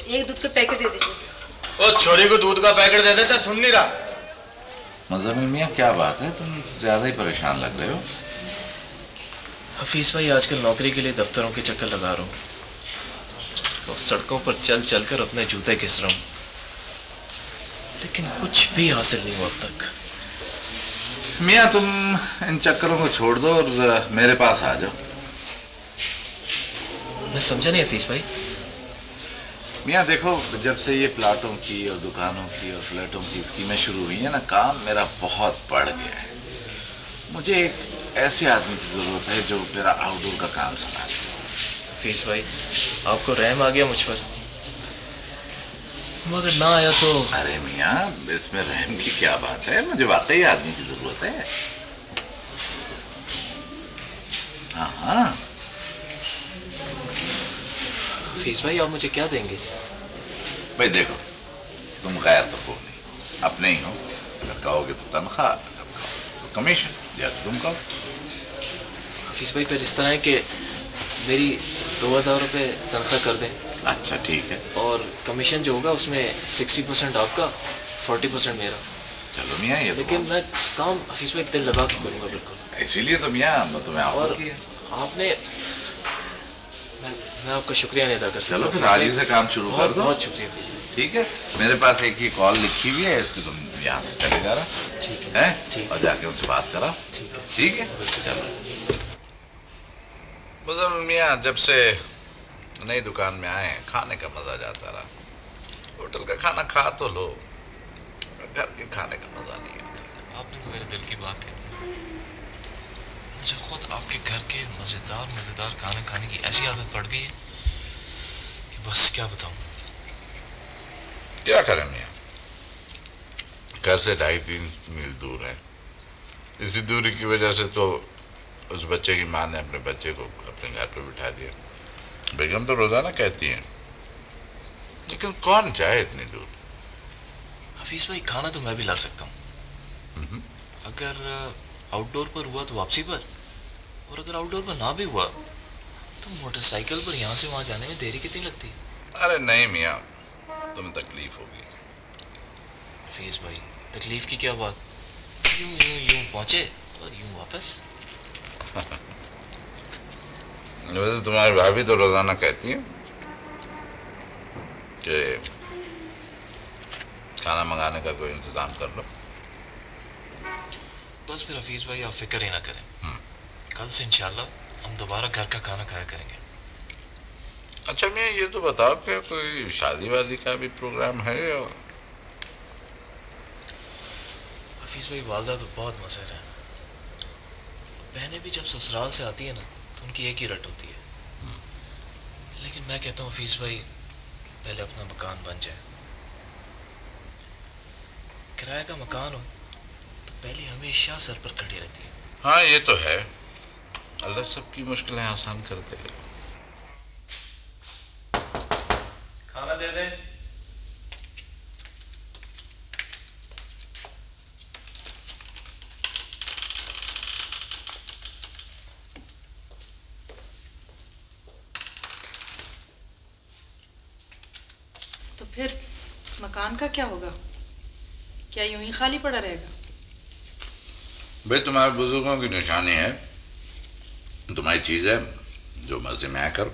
एक दूध का पैकेट दे दीजिए। ओ छोरी को दूध का पैकेट दे देता, सुन नहीं रहा। मुज़म्मिल मियाँ क्या बात है, तुम ज्यादा ही परेशान लग रहे हो। हफीज भाई आजकल नौकरी के लिए दफ्तरों के चक्कर लगा रहा हूँ और सड़कों पर चल चल कर अपने जूते घिस रहा हूँ, लेकिन कुछ भी हासिल नहीं हुआ अब तक। मियाँ तुम इन चक्करों को छोड़ दो और मेरे पास आ जाओ। मैं समझा नहीं हफीज भाई। मियाँ देखो, जब से ये प्लाटों की और दुकानों की और फ्लैटों की स्कीमें शुरू हुई है ना, काम मेरा बहुत बढ़ गया है। मुझे एक ऐसे आदमी की ज़रूरत है जो मेरा आउटडोर का काम संभाले। हफीज भाई आपको रहम आ गया मुझ पर, मगर ना आया तो। अरे मियाँ इसमें रहम की क्या बात है, मुझे वाकई आदमी की ज़रूरत है। हाँ हाँ हफीज भाई आप मुझे क्या देंगे? भाई देखो, तुम गैर तो हो नहीं, अपने ही हो। अगर कहोगे तो तनख्वाह, अगर कहोगे तो कमीशन, जैसे तुम कहो। हफीज भाई फिर इस तरह है कि मेरी 2,000 रुपये तनख्वाह कर दें। अच्छा ठीक है। और कमीशन जो होगा उसमें 60% आपका, 40% मेरा। चलो मियाँ ये लेकिन मैं काम हफीज भाई दिल लगा के करूँगा बिल्कुल। इसीलिए तो मियाँ तुम्हें ऑफर किया। आपने मैं आपका शुक्रिया नहीं अदा कर सकता। चलो फिर आज ही से काम शुरू कर दो। बहुत शुक्रिया। ठीक है, मेरे पास एक ही कॉल लिखी हुई है, इसकी तुम यहाँ से चले जा रहा। ठीक है? ठीक और जाके उनसे बात करा। ठीक है। ठीक है, चलो। मुज़म्मिल मियाँ जब से नई दुकान में आए हैं, खाने का मजा जाता रहा। होटल का खाना खा तो लो, घर के खाने का मजा नहीं आता। आपने तो मेरे दिल की बात कही। मुझे खुद आपके घर के मज़ेदार खाना खाने की ऐसी आदत पड़ गई है कि बस क्या बताऊं। क्या करें मियाँ, घर से 2.5-3 मील दूर है। इसी दूरी की वजह से तो उस बच्चे की माँ ने अपने बच्चे को अपने घर पर बिठा दिया। बेगम तो रोजाना कहती है, लेकिन कौन जाए इतनी दूर। हफीज भाई खाना तो मैं भी ला सकता हूँ, अगर आउटडोर पर हुआ तो वापसी पर, और अगर आउटडोर पर ना भी हुआ तो मोटरसाइकिल पर यहाँ से वहाँ जाने में देरी कितनी लगती है? अरे नहीं मियाँ, तुम्हें तकलीफ होगी। हफीज भाई तकलीफ की क्या बात, यूं पहुँचे और यूं वापस। वैसे तुम्हारी भाभी तो रोजाना कहती है कि खाना मंगाने का कोई इंतजाम कर लो। बस फिर हफीज भाई आप फिक्र ही ना करें, कल से इंशाल्लाह हम दोबारा घर का खाना खाया करेंगे। अच्छा मैं ये तो बताओ कि कोई शादी वादी का भी प्रोग्राम है? और हफीज भाई वालदा तो बहुत मसर है, बहनें भी जब ससुराल से आती है ना तो उनकी एक ही रट होती है। लेकिन मैं कहता हूँ हफीज भाई पहले अपना मकान बन जाए, किराए का मकान हो तो पहले हमेशा सर पर खड़ी रहती है। हाँ ये तो है, अल्लाह सबकी मुश्किलें आसान कर दे। खाना दे दे। तो फिर उस मकान का क्या होगा? क्या यूं ही खाली पड़ा रहेगा? भाई तुम्हारे बुजुर्गों की निशानी है, तुम्हारी चीज है, जो मर्जी में आया करो।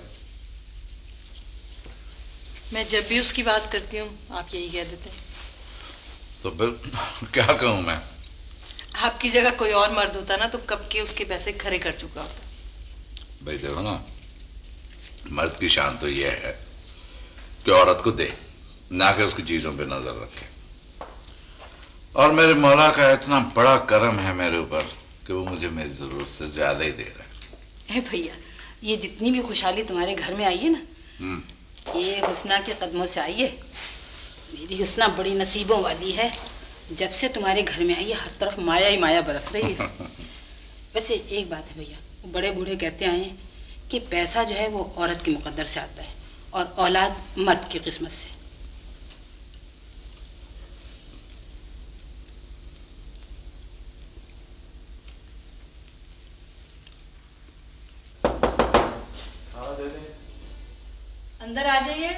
मैं जब भी उसकी बात करती हूँ आप यही कह देते हैं। तो फिर क्या कहूँ मैं? आपकी जगह कोई और मर्द होता ना तो कब के उसके पैसे खरे कर चुका होता। भाई देखो ना, मर्द की शान तो यह है कि औरत को दे, ना कि उसकी चीजों पे नजर रखे। और मेरे मौला का इतना बड़ा करम है मेरे ऊपर कि वो मुझे मेरी जरूरत से ज्यादा ही दे रहा है। भैया, ये जितनी भी खुशहाली तुम्हारे घर में आई है ना, ये हुस्ना के कदमों से आई है। मेरी हुस्ना बड़ी नसीबों वाली है, जब से तुम्हारे घर में आई है हर तरफ माया ही माया बरस रही है। वैसे एक बात है भैया, बड़े बूढ़े कहते आए हैं कि पैसा जो है वो औरत के मुकद्दर से आता है और औलाद मर्द की किस्मत से। अंदर आ जाइए।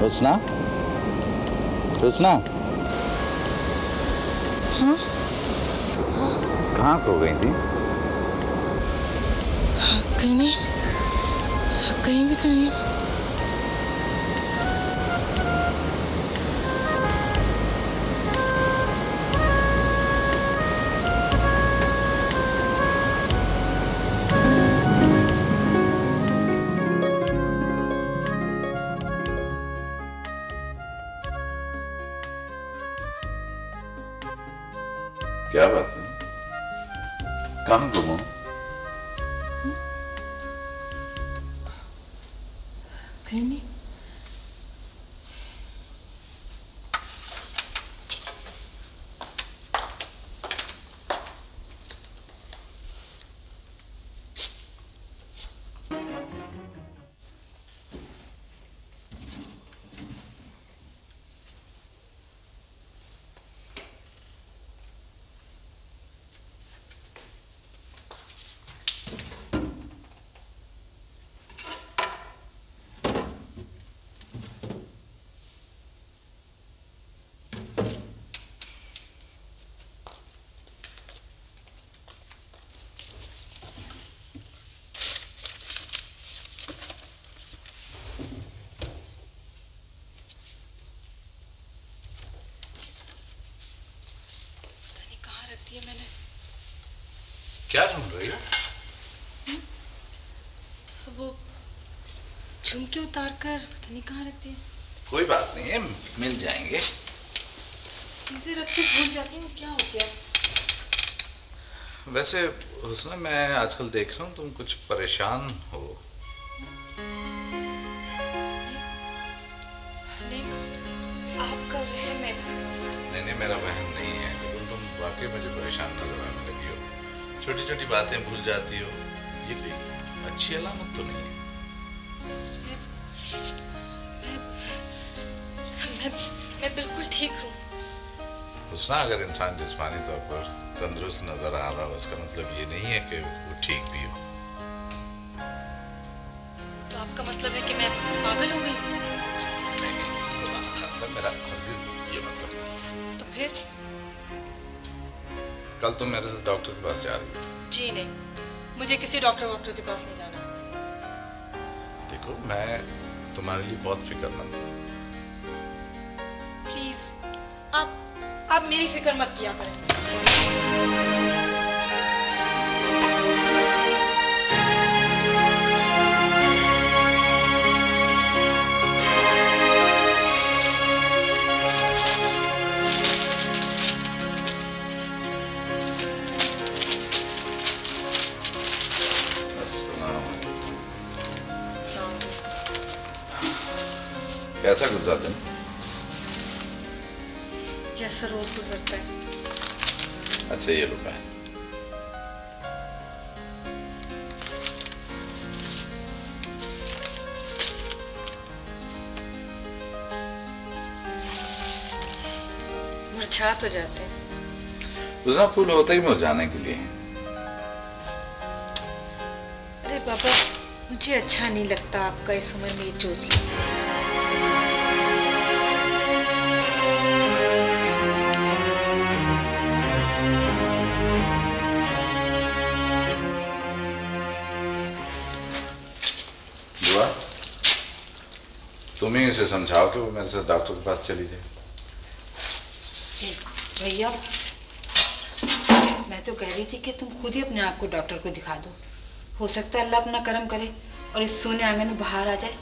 हुस्ना, हुस्ना, हाँ? कहाँ खो गई थी? कहीं नहीं, कहीं भी तो नहीं। क्या बात है? कहाँ गुम हो? कहीं नहीं। दिए मैंने। क्या ढूंढ रही हो? वो झुमके उतार कर पता नहीं कहाँ रख दिए। कोई बात नहीं है, मिल जाएंगे। चीजें रख के भूल जाती हूँ, क्या हो गया? वैसे हुस्ना, मैं आजकल देख रहा हूँ तुम कुछ परेशान हो। नहीं, आपका वहम है। नहीं, मेरा वहम नहीं है, लेकिन तुम वाकई मुझे परेशान नजर आने लगी हो। छोटी छोटी बातें भूल जाती हो, ये कोई अच्छी अलामत तो नहीं है। मैं बिल्कुल ठीक हूँ। हुस्ना, अगर इंसान जिस्मानी तौर पर तंदुरुस्त नजर आ रहा हो, इसका मतलब ये नहीं है कि वो ठीक भी हो। तो आपका मतलब है कि मैं पागल हो गई? नहीं, खुदा न खास्ता, मेरा हरगिज़ ये मतलब नहीं। फिर? कल तुम मेरे साथ डॉक्टर के पास जा रही हो? जी नहीं, मुझे किसी डॉक्टर के पास नहीं जाना। देखो, मैं तुम्हारे लिए बहुत फिक्रमंद हूँ। प्लीज आप मेरी फिक्र मत किया करें। कैसा गुजरा दिन? जैसा रोज गुजरता है। अच्छा, ये रुपए मुरझा तो जाते हैं। दूसरा फूल होता ही मुरझाने के लिए। अरे पापा, मुझे अच्छा नहीं लगता आपका इस उम्र में ये चोचला। तुम ही इसे समझाओ कि वो मेरे साथ डॉक्टर के पास चली जाए। भैया, मैं तो कह रही थी कि तुम खुद ही अपने आप को डॉक्टर को दिखा दो। हो सकता है अल्लाह अपना करम करे और इस सोने आंगन में बाहर आ जाए।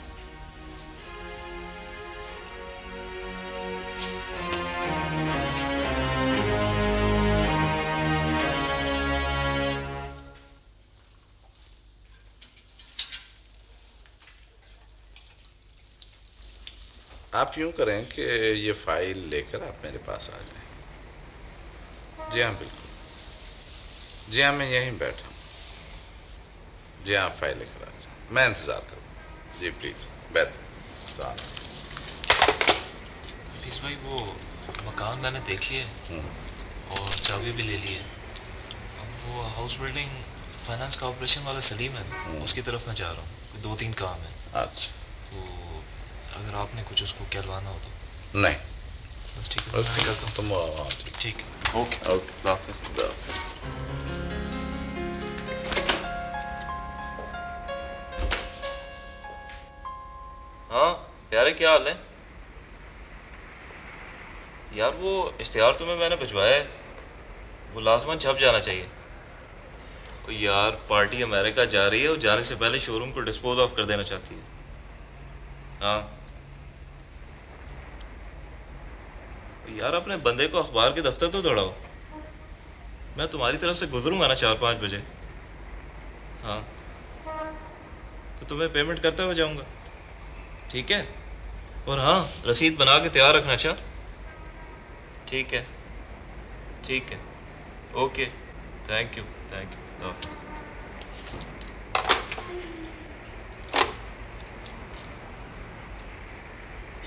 आप यूं करें कि ये फाइल लेकर आप मेरे पास आ जाएं। जी हाँ, बिल्कुल। जी हाँ, मैं यहीं बैठा हूँ। जी हाँ, फाइल लेकर आ जाएं। मैं इंतज़ार करूँ। जी प्लीज़ बैठ। हफीज़ भाई, वो मकान मैंने देख लिया और चाबी भी ले ली है। अब वो हाउस बिल्डिंग फाइनेंस कॉर्पोरेशन वाला सलीम है, उसकी तरफ मैं जा रहा हूँ। 2-3 काम है। अच्छा, तो अगर आपने कुछ उसको कहलवाना हो तो। नहीं, बस ठीक है, मैं निकलता हूँ। तुम ठीक है, ओके ओके। हाँ प्यारे, क्या हाल है यार? वो इश्तिहार तुम्हें मैंने भिजवाया है, वो लाजमन छप जाना चाहिए। और यार, पार्टी अमेरिका जा रही है और जाने से पहले शोरूम को डिस्पोज ऑफ कर देना चाहती है। हाँ यार, अपने बंदे को अखबार के दफ्तर तो दौड़ाओ। मैं तुम्हारी तरफ से गुजरूंगा ना 4-5 बजे। हाँ, तो तुम्हें पेमेंट करते हुए जाऊंगा, ठीक है? और हाँ, रसीद बना के तैयार रखना। अच्छा, ठीक है, ठीक है, ओके, थैंक यू।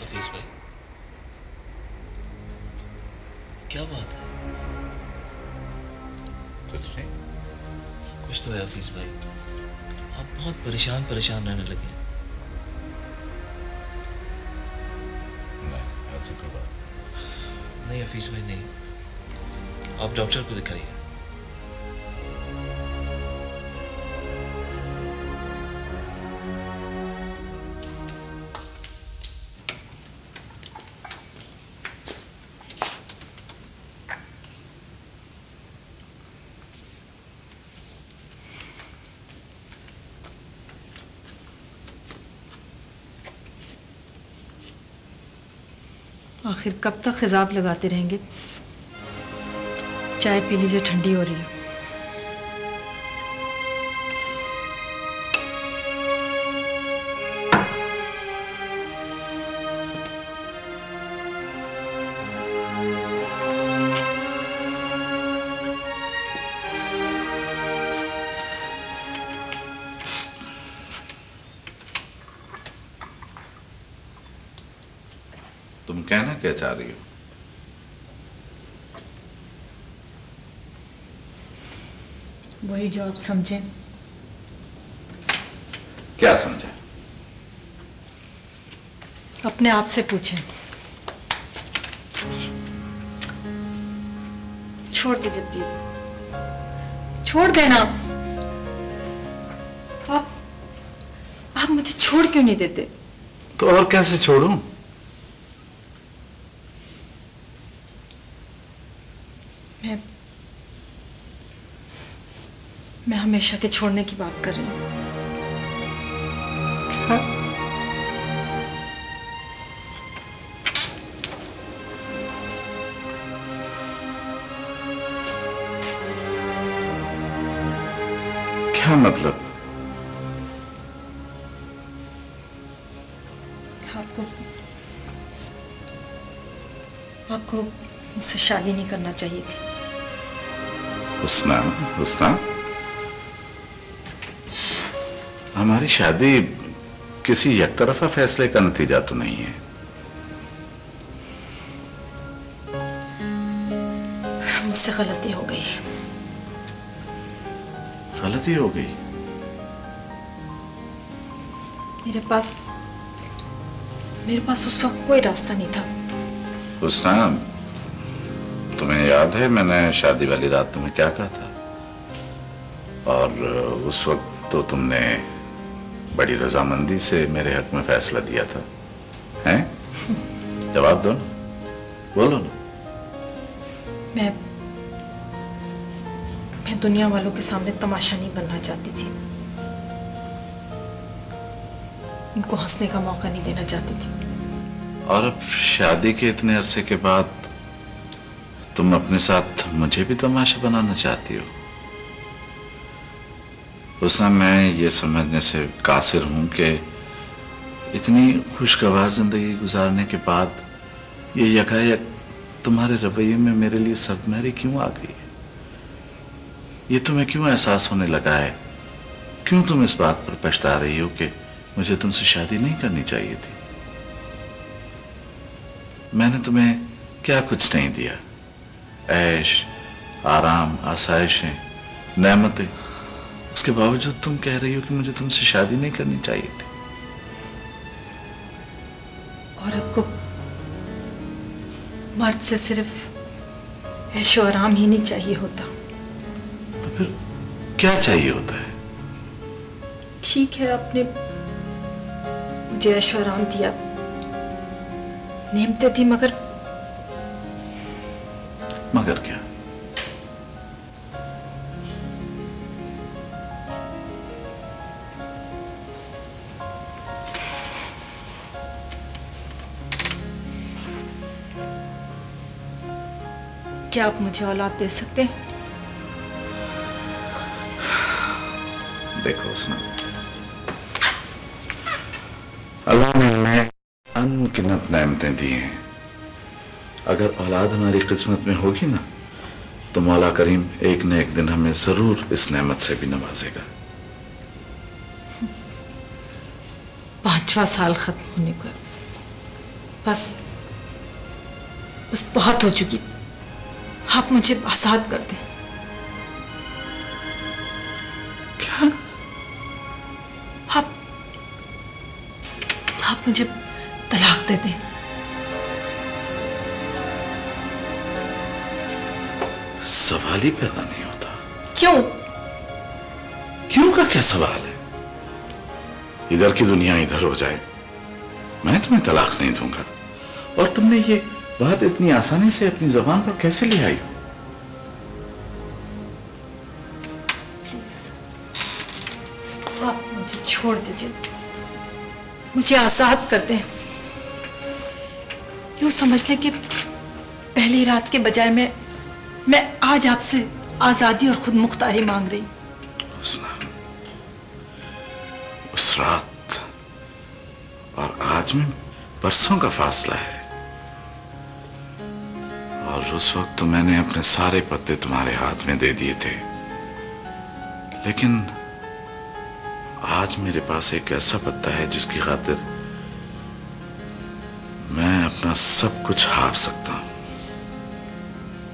हफीज भाई, क्या बात है? कुछ नहीं। कुछ तो है हफीज भाई, आप बहुत परेशान रहने लगे हैं। नहीं, ऐसी कोई बात नहीं हफीज भाई, नहीं। आप डॉक्टर को दिखाइए। आखिर कब तक खिजाब लगाते रहेंगे? चाय पी लीजिए, ठंडी हो रही है। तुम कहना क्या चाह रही हो? वही जो आप समझें। क्या समझे? अपने आप से पूछें। छोड़ दीजिए प्लीज, छोड़ देना। आप मुझे छोड़ क्यों नहीं देते? तो और कैसे छोड़ूं? मैं हमेशा के छोड़ने की बात कर रही हूँ। क्या मतलब? आपको मुझसे शादी नहीं करना चाहिए थी। हुस्ना, हुस्ना, हमारी शादी किसी एकतरफा फैसले का नतीजा तो नहीं है। मुझसे गलती हो गई। गलती हो गई? मेरे पास उस वक्त कोई रास्ता नहीं था। हुस्ना, तुम्हें याद है मैंने शादी वाली रात तुम्हें क्या कहा था? और उस वक्त तो तुमने बड़ी रजामंदी से मेरे हक में फैसला दिया था, हैं? जवाब दो ना, बोलो ना। मैं दुनिया वालों के सामने तमाशा नहीं बनना चाहती थी, उनको हंसने का मौका नहीं देना चाहती थी। और अब शादी के इतने अरसे के बाद तुम अपने साथ मुझे भी तमाशा बनाना चाहती हो? हुस्ना, मैं ये समझने से कासिर हूं कि इतनी खुशगवार जिंदगी गुजारने के बाद ये यकायक तुम्हारे रवैये में मेरे लिए सर्दमहरी क्यों आ गई है? ये तुम्हें क्यों एहसास होने लगा है? क्यों तुम इस बात पर पछता रही हो कि मुझे तुमसे शादी नहीं करनी चाहिए थी? मैंने तुम्हें क्या कुछ नहीं दिया? ऐश, आराम, आसाइशें, नेमतें, उसके बावजूद तुम कह रही हो कि मुझे तुमसे शादी नहीं करनी चाहिए थी। औरत को मर्द से सिर्फ ऐशो आराम ही नहीं चाहिए होता। तो फिर क्या चाहिए होता है? ठीक है, आपने मुझे ऐशो आराम दिया, नेमतें थी, मगर क्या? क्या आप मुझे औलाद दे सकते हैं? देखो हुस्ना, अल्लाह ने हमें अनगिनत नेमतें दी हैं। अगर औलाद हमारी किस्मत में होगी ना, तो मौला करीम एक न एक दिन हमें जरूर इस नेमत से भी नवाजेगा। 5वां साल खत्म होने को, बस बहुत हो चुकी। आप मुझे आजाद कर दें। क्या? आप मुझे तलाक दे दें। सवाल ही पैदा नहीं होता। क्यों? क्यों का क्या सवाल है? इधर की दुनिया इधर हो जाए, मैं तुम्हें तलाक नहीं दूंगा। और तुमने ये बात इतनी आसानी से अपनी जुबान पर कैसे ले आई हो? आप मुझे छोड़ दीजिए, मुझे आजाद कर दें। यूं समझ लें कि पहली रात के बजाय मैं आज आपसे आजादी और खुद मुख्तारी मांग रही। उस रात और आज में बरसों का फासला है, और उस वक्त तो मैंने अपने सारे पत्ते तुम्हारे हाथ में दे दिए थे। लेकिन आज मेरे पास एक ऐसा पत्ता है जिसकी खातिर मैं अपना सब कुछ हार सकता हूं।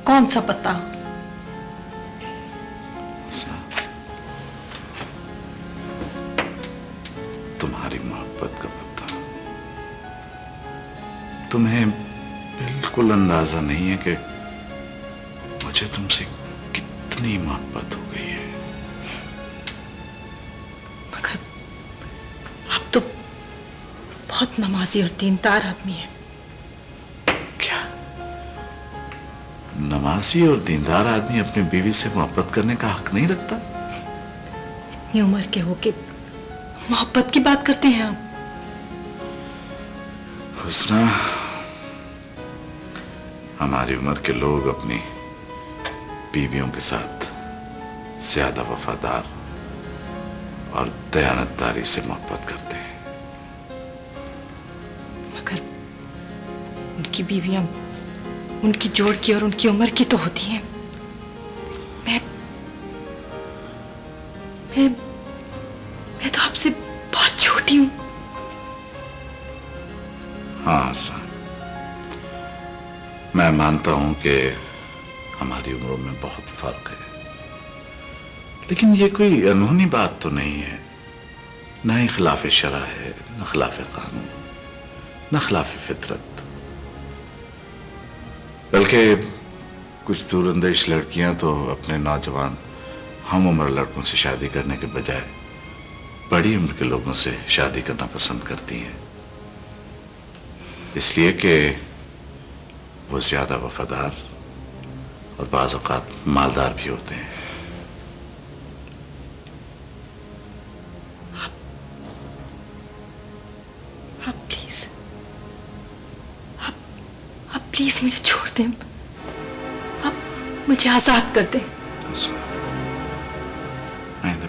कौन सा पत्ता? तुम्हारी मोहब्बत का पत्ता। तुम्हें बिल्कुल अंदाजा नहीं है कि मुझे तुमसे कितनी मोहब्बत हो गई है। मगर आप तो बहुत नमाजी और दीनदार आदमी हैं। क्या नमाजी और दीनदार आदमी अपनी बीवी से मोहब्बत करने का हक नहीं रखता? इतनी उम्र के होके मोहब्बत की बात करते हैं आप? हुस्ना, हमारी उम्र के लोग अपनी बीवियों के साथ ज्यादा वफादार और दयानतदारी से मोहब्बत करते हैं। मगर उनकी बीवियां उनकी जोड़ की और उनकी उम्र की तो होती हैं। मैं तो आपसे बहुत छोटी हूं। हाँ सर, मैं मानता हूं कि हमारी उम्रों में बहुत फर्क है, लेकिन ये कोई अनहोनी बात तो नहीं है। न ही खिलाफ शरा है, न खिलाफ कानून, न खिलाफ फितरत। बल्कि कुछ दूरंदेश लड़कियां तो अपने नौजवान हम उम्र लड़कों से शादी करने के बजाय बड़ी उम्र के लोगों से शादी करना पसंद करती हैं, इसलिए कि वो ज्यादा वफादार और बाज़ औक़ात मालदार भी होते हैं। आप प्लीज मुझे छोड़ दें। आप मुझे आजाद कर दें।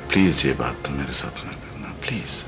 प्लीज ये बात तो मेरे साथ न करना, प्लीज।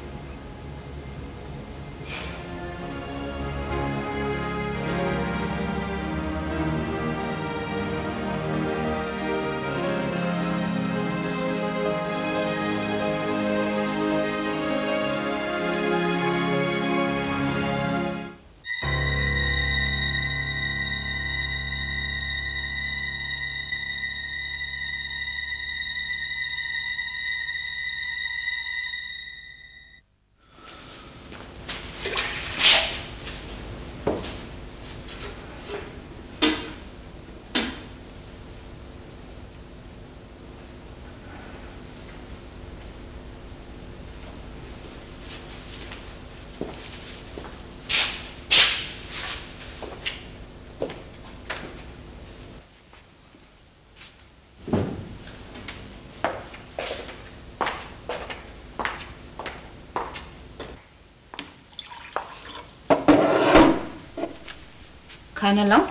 खाना लाऊं?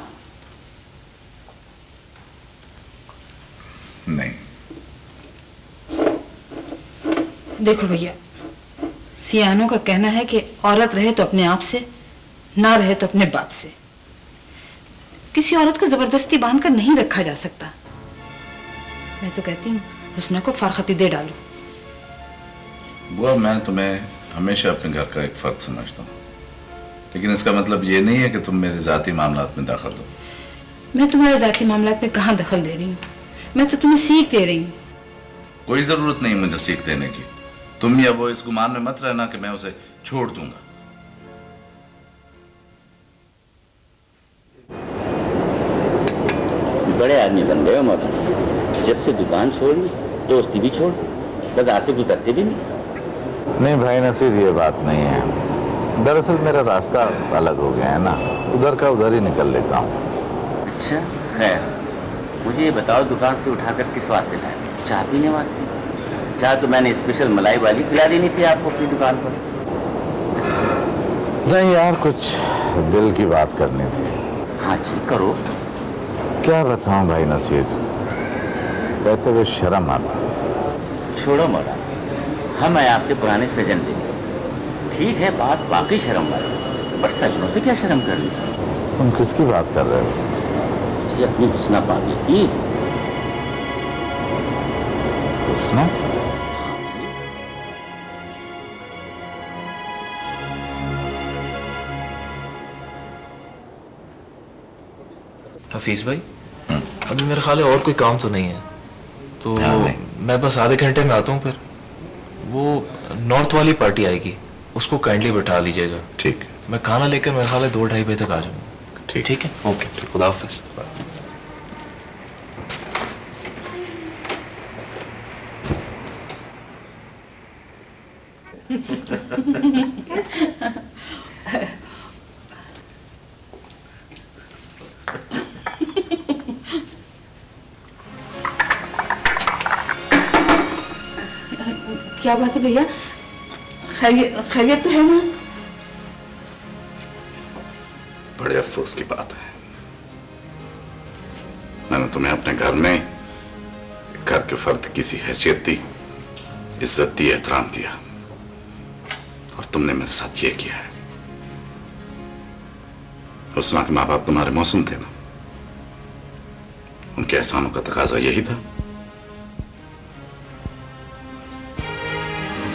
नहीं। देखो भैया, सियानों का कहना है कि औरत रहे तो अपने आप से, ना रहे तो अपने बाप से। किसी औरत को जबरदस्ती बांधकर नहीं रखा जा सकता। मैं तो कहती हूँ हुस्ना को फारखती दे डालो। बुआ, मैं तुम्हें हमेशा अपने घर का एक फर्द समझता हूँ, लेकिन इसका मतलब ये नहीं है कि तुम मेरे जाती मामलात में दखल दो। मैं तुम्हारे जाती मामलात में कहाँ दखल दे रही हूँ? मैं तो तुम्हें सीख दे रही हूँ। कोई जरूरत नहीं मुझे सीख देने की। तुम या वो इस गुमान में मत रहना कि मैं उसे छोड़ दूंगा। बड़े आदमी बन गए हो मौलाना। जब से दुकान छोड़ी दोस्ती भी छोड़, बाजार से गुजरते भी नहीं। नहीं भाई नसीर, ये बात नहीं है। दरअसल मेरा रास्ता अलग हो गया है ना, उधर का उधर ही निकल लेता हूँ। अच्छा खैर, मुझे ये बताओ दुकान से उठाकर किस वास्ते लाए? चाय पीने वास्ते? चाय तो मैंने स्पेशल मलाई वाली पिला देनी थी आपको अपनी दुकान पर। नहीं यार, कुछ दिल की बात करनी थी। हाँ जी करो। क्या बताऊं भाई नसीर, कहते हुए शर्म आती। छोड़ो मौलाना, हम आए आपके पुराने सजन देने। ठीक है बात वाकई शर्म वाली, पर सजनों से क्या शर्म करनी? तुम किसकी बात कर रहे हो? जी अपनी हुस्ना पागी की। हुस्ना? हफीज भाई, अभी मेरे ख्याल है और कोई काम तो नहीं है, तो मैं बस आधे घंटे में आता हूँ। फिर वो नॉर्थ वाली पार्टी आएगी, उसको काइंडली बैठा लीजिएगा। ठीक। मैं खाना लेकर मेरे ख्याल है 2-2:30 बजे तक आ जाऊँगा। ठीक है, ओके, खुदा हाफिज़। क्या बात है भैया, खैरियत तो है ना? बड़े अफसोस की बात है, मैंने तुम्हें अपने घर में घर के फर्द की सी हैसियत दी, इज्जत दी, एहतराम दिया, और तुमने मेरे साथ ये किया है। हुस्ना के माँ बाप तुम्हारे मौसम थे ना, उनके एहसानों का तकाजा यही था।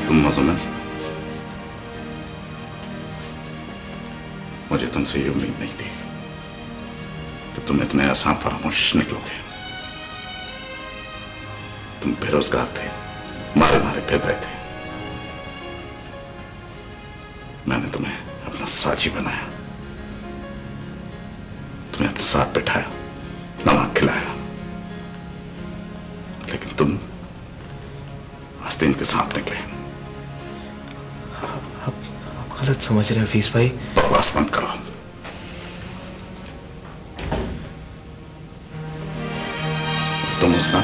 तुम मुज़म्मिल, मुझे तुमसे ये उम्मीद नहीं थी कि तुम इतने आसान फरामोश निकलोगे। तुम बेरोजगार थे, मारे मारे फिर रहे थे। मैंने तुम्हें अपना साथी बनाया, तुम्हें अपने साथ बैठाया, नमक खिलाया, लेकिन तुम आस्तीन के सांप निकले। आप गलत समझ रहे हैं हफीज भाई। बकवास बंद करो। तुम हुस्ना,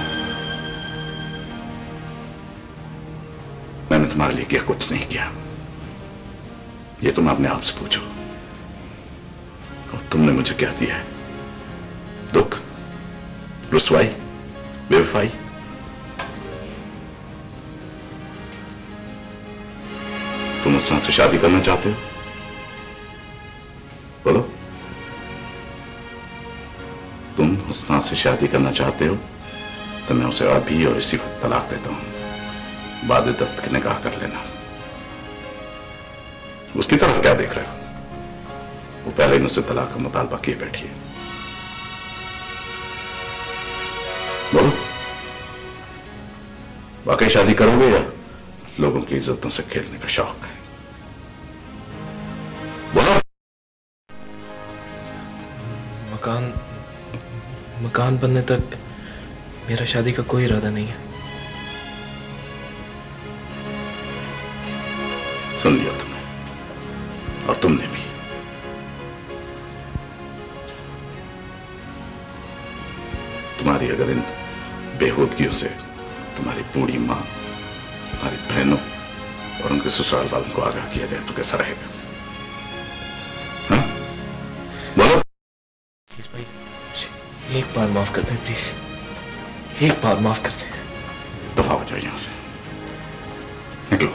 मैंने तुम्हारे लिए क्या कुछ नहीं किया, ये तुम अपने आप से पूछो। और तुमने मुझे क्या दिया है? दुख, रुसवाई, बेवफाई। तुम हुस्ना से शादी करना चाहते हो? बोलो, तुम हुस्ना से शादी करना चाहते हो तो मैं उसे अभी और इसी वक्त तलाक देता हूं। बादिदत की निकाह कर लेना। उसकी तरफ क्या देख रहे हो? वो पहले ही मुझसे तलाक का मुतालबा किए बैठी है। बोलो, वाकई शादी करोगे या लोगों की इज्जतों से खेलने का शौक है? बोलो। मकान बनने तक मेरा शादी का कोई इरादा नहीं है। सुन लिया तुमने, और तुमने भी। तुम्हारी अगर इन बेहूदगियों से तुम्हारी बूढ़ी माँ, तुम्हारी बहनों और उनके ससुराल वालों को आगाह किया जाए तो कैसा रहेगा? हाँ? बोलो। भाई, एक बार माफ कर दें प्लीज, एक बार माफ कर दें। दफा हो जाओ यहां से, निकलो।